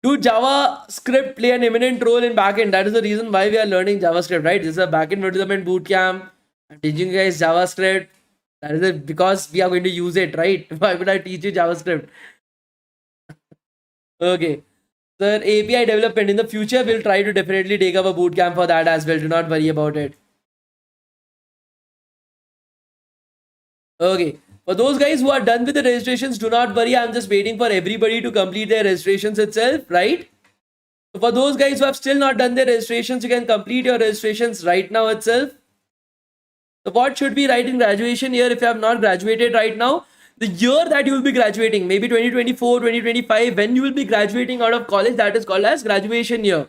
Do JavaScript play an eminent role in backend? That is the reason why we are learning JavaScript, right? This is a backend development bootcamp. I'm teaching you guys JavaScript. That is it, because we are going to use it, right? Why would I teach you JavaScript? Okay. Sir, API development in the future, we'll try to definitely take up a bootcamp for that as well. Do not worry about it. Okay. For those guys who are done with the registrations, do not worry. I'm just waiting for everybody to complete their registrations itself, right? So for those guys who have still not done their registrations, you can complete your registrations right now itself. So what should be write in graduation year if you have not graduated right now? The year that you will be graduating, maybe 2024, 2025, when you will be graduating out of college, that is called as graduation year.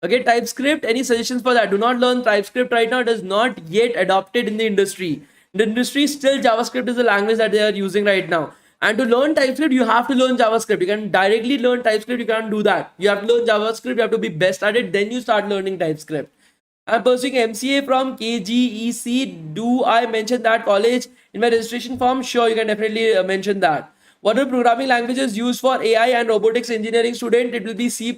Okay, TypeScript, any suggestions for that? Do not learn TypeScript right now. It is not yet adopted in the industry. In the industry, still JavaScript is the language that they are using right now. And to learn TypeScript, you have to learn JavaScript. You can directly learn TypeScript. You can't do that. You have to learn JavaScript. You have to be best at it. Then you start learning TypeScript. I'm pursuing MCA from KGEC. Do I mention that college in my registration form? Sure, you can definitely mention that. What are programming languages used for AI and robotics engineering student? It will be C++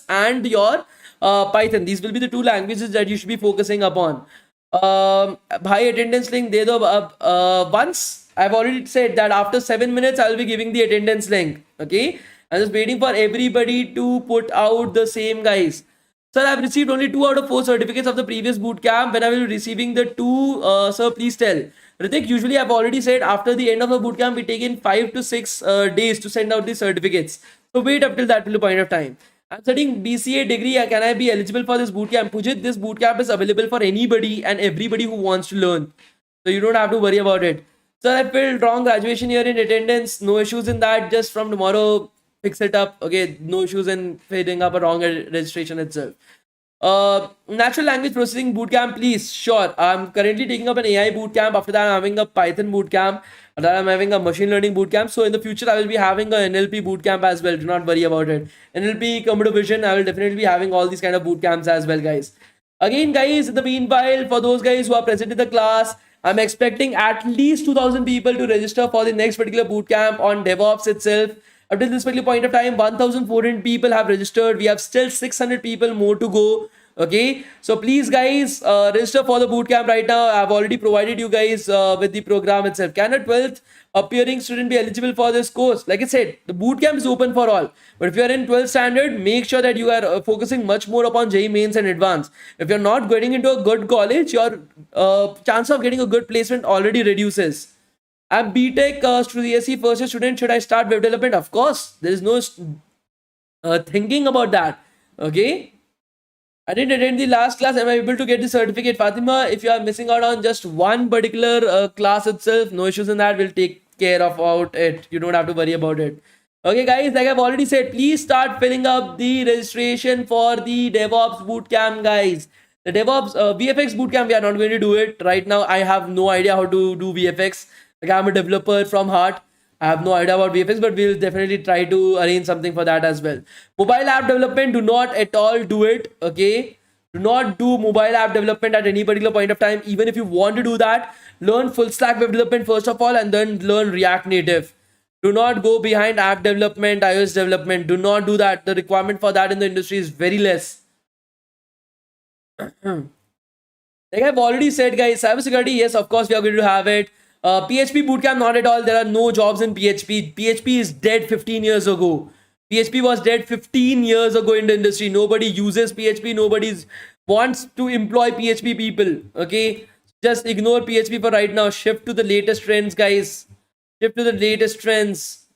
and your Python. These will be the two languages that you should be focusing upon. Bhai, attendance link de do. Once I've already said that after 7 minutes I will be giving the attendance link. Okay, I'm just waiting for everybody to put out the same, guys. Sir, I've received only 2 out of 4 certificates of the previous bootcamp. When I will be receiving the 2, sir, please tell. Ritik, usually I've already said after the end of the bootcamp, we take in 5 to 6 days to send out the certificates. So wait up till that till the point of time. I'm studying BCA degree. Can I be eligible for this bootcamp? Pujit, this bootcamp is available for anybody and everybody who wants to learn. So you don't have to worry about it. Sir, I filled wrong graduation year in attendance. No issues in that. Just from tomorrow, fix it up. Okay, no issues in filling up a wrong registration itself. Natural language processing bootcamp, please. Sure. I'm currently taking up an AI bootcamp. After that, I'm having a Python bootcamp. After that, I'm having a machine learning bootcamp. So in the future, I will be having a NLP bootcamp as well. Do not worry about it. NLP, computer vision, I will definitely be having all these kind of bootcamps as well, guys. Again, guys, in the meanwhile, for those guys who are present in the class, I'm expecting at least 2,000 people to register for the next particular bootcamp on DevOps itself. Up to this particular point of time, 1,400 people have registered. We have still 600 people more to go. Okay, so please, guys, register for the bootcamp right now. I've already provided you guys with the program itself. Can a 12th appearing student be eligible for this course? Like I said, the bootcamp is open for all. But if you are in 12th standard, make sure that you are focusing much more upon JEE mains and advanced. If you're not getting into a good college, your chance of getting a good placement already reduces. I'm BTech through the SE first year student. Should I start web development? Of course. There is no thinking about that. Okay. I didn't attend the last class. Am I able to get the certificate? Fatima, if you are missing out on just one particular class itself, no issues in that. We'll take care of out it. You don't have to worry about it. Okay, guys, like I've already said, please start filling up the registration for the DevOps bootcamp, guys. The DevOps VFX bootcamp, we are not going to do it right now. I have no idea how to do VFX. Like, I'm a developer from heart. I have no idea about VFX, but we'll definitely try to arrange something for that as well. Mobile app development, do not at all do it. Okay, do not do mobile app development at any particular point of time. Even if you want to do that, learn full stack web development first of all, and then learn React Native. Do not go behind app development, iOS development. Do not do that. The requirement for that in the industry is very less. Like I've already said, guys, cybersecurity, yes, of course, we are going to have it. PHP bootcamp, not at all. There are no jobs in PHP. PHP is dead 15 years ago. PHP was dead 15 years ago in the industry. Nobody uses PHP. Nobody wants to employ PHP people. Okay, just ignore PHP for right now. Shift to the latest trends, guys. Shift to the latest trends.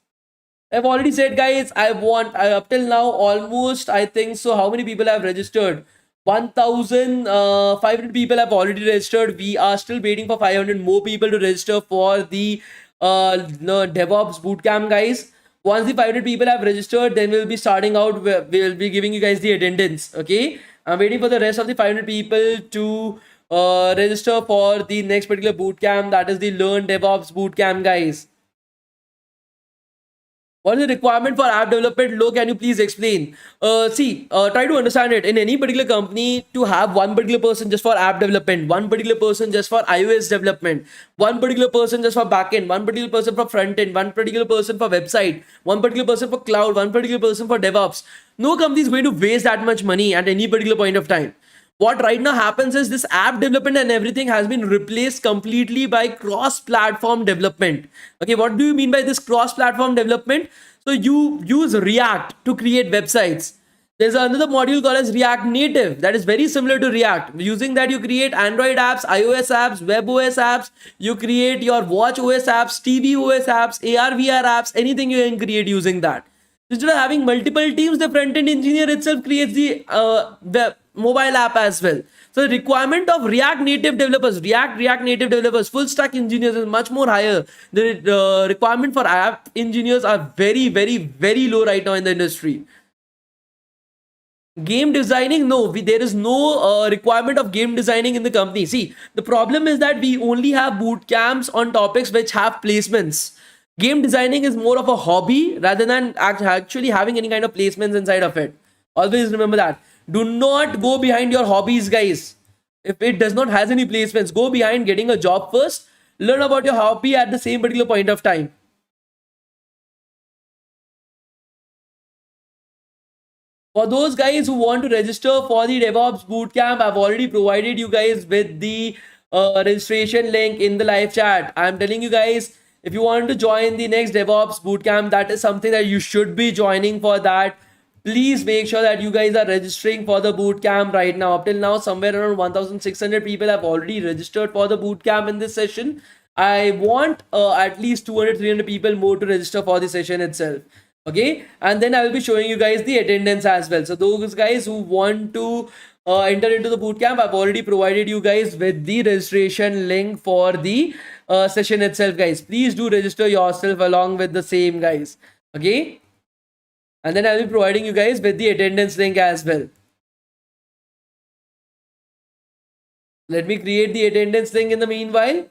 I've already said, guys, up till now, almost, I think so. How many people have registered? 1,500 people have already registered. We are still waiting for 500 more people to register for the no, DevOps bootcamp, guys. Once the 500 people have registered, then we'll be starting out. We'll be giving you guys the attendance. Okay. I'm waiting for the rest of the 500 people to register for the next particular bootcamp. That is the Learn DevOps bootcamp, guys. What is the requirement for app development? Low, can you please explain? Try to understand it. In any particular company, to have one particular person just for app development, one particular person just for iOS development, one particular person just for backend, one particular person for front end, one particular person for website, one particular person for cloud, one particular person for DevOps. No company is going to waste that much money at any particular point of time. What right now happens is this app development and everything has been replaced completely by cross-platform development. Okay, what do you mean by this cross-platform development? So you use React to create websites. There's another module called as React Native that is very similar to React. Using that, you create Android apps, iOS apps, WebOS apps, you create your Watch OS apps, TV OS apps, AR VR apps, anything you can create using that. Instead of having multiple teams, the front-end engineer itself creates the mobile app as well. So the requirement of React Native developers, React Native developers, full stack engineers is much more higher. The requirement for app engineers are very, very, very low right now in the industry. Game designing, no, there is no requirement of game designing in the company. See, the problem is that we only have boot camps on topics which have placements. Game designing is more of a hobby rather than actually having any kind of placements inside of it. Always remember that. Do not go behind your hobbies, guys. If it does not has any placements, go behind getting a job first. Learn about your hobby at the same particular point of time. For those guys who want to register for the DevOps Bootcamp, I've already provided you guys with the registration link in the live chat. I'm telling you guys, if you want to join the next DevOps Bootcamp, that is something that you should be joining for that. Please make sure that you guys are registering for the bootcamp right now. Up till now, somewhere around 1,600 people have already registered for the bootcamp in this session. I want at least 200, 300 people more to register for the session itself. Okay, and then I will be showing you guys the attendance as well. So those guys who want to enter into the bootcamp, I've already provided you guys with the registration link for the session itself, guys. Please do register yourself along with the same, guys. Okay, and then I'll be providing you guys with the attendance link as well. Let me create the attendance link in the meanwhile.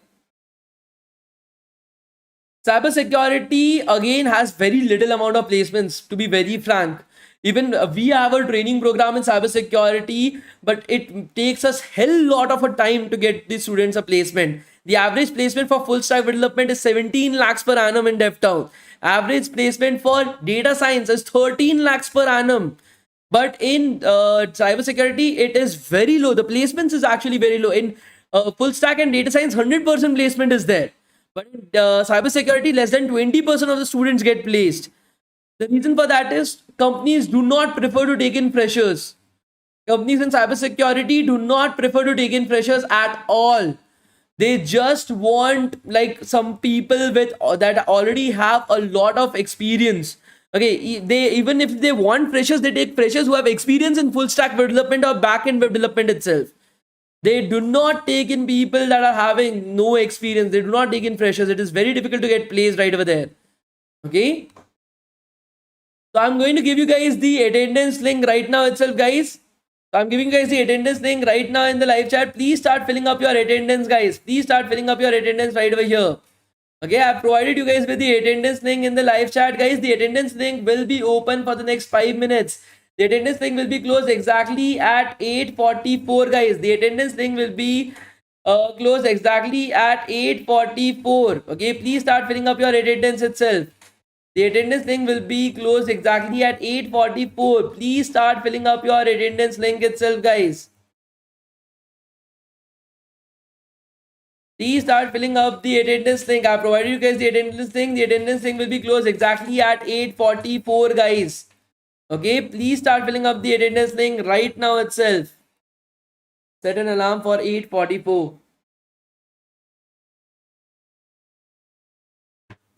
Cybersecurity again has very little amount of placements, to be very frank. Even we have a training program in cybersecurity, but it takes us hell lot of a time to get the students a placement. The average placement for full stack development is 17 lakhs per annum in DevTown. Average placement for data science is 13 lakhs per annum. But in cybersecurity, it is very low. The placements is actually very low. In full stack and data science, 100% placement is there. But in cybersecurity, less than 20% of the students get placed. The reason for that is companies do not prefer to take in freshers. Companies in cybersecurity do not prefer to take in freshers at all. They just want like some people with that already have a lot of experience. Okay, they even if they want freshers, they take freshers who have experience in full stack development or backend web development itself. They do not take in people that are having no experience. They do not take in freshers. It is very difficult to get placed right over there. Okay. So I'm going to give you guys the attendance link right now itself, guys. So I'm giving you guys the attendance link right now in the live chat. Please start filling up your attendance, guys. Please start filling up your attendance right over here. Okay, I've provided you guys with the attendance link in the live chat, guys. The attendance link will be open for the next 5 minutes. The attendance link will be closed exactly at 8:44, guys. The attendance link will be closed exactly at 8:44. Okay, please start filling up your attendance itself. The attendance link will be closed exactly at 8:44. Please start filling up your attendance link itself, guys. Please start filling up the attendance link. I provided you guys the attendance link. The attendance link will be closed exactly at 8:44, guys. Okay, please start filling up the attendance link right now itself. Set an alarm for 8:44.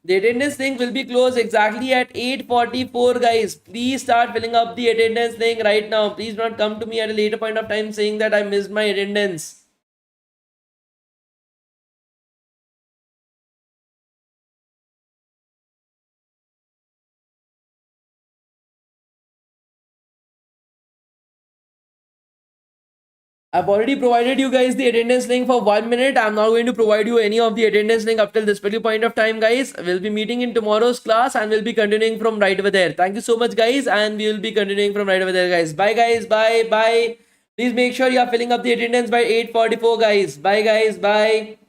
The attendance link will be closed exactly at 8:44, guys. Please start filling up the attendance link right now. Please do not come to me at a later point of time saying that I missed my attendance. I've already provided you guys the attendance link for 1 minute. I'm not going to provide you any of the attendance link up till this particular point of time, guys. We'll be meeting in tomorrow's class and we'll be continuing from right over there. Thank you so much, guys, and we will be continuing from right over there, guys. Bye, guys. Bye, bye. Please make sure you are filling up the attendance by 8:44, guys. Bye, guys. Bye.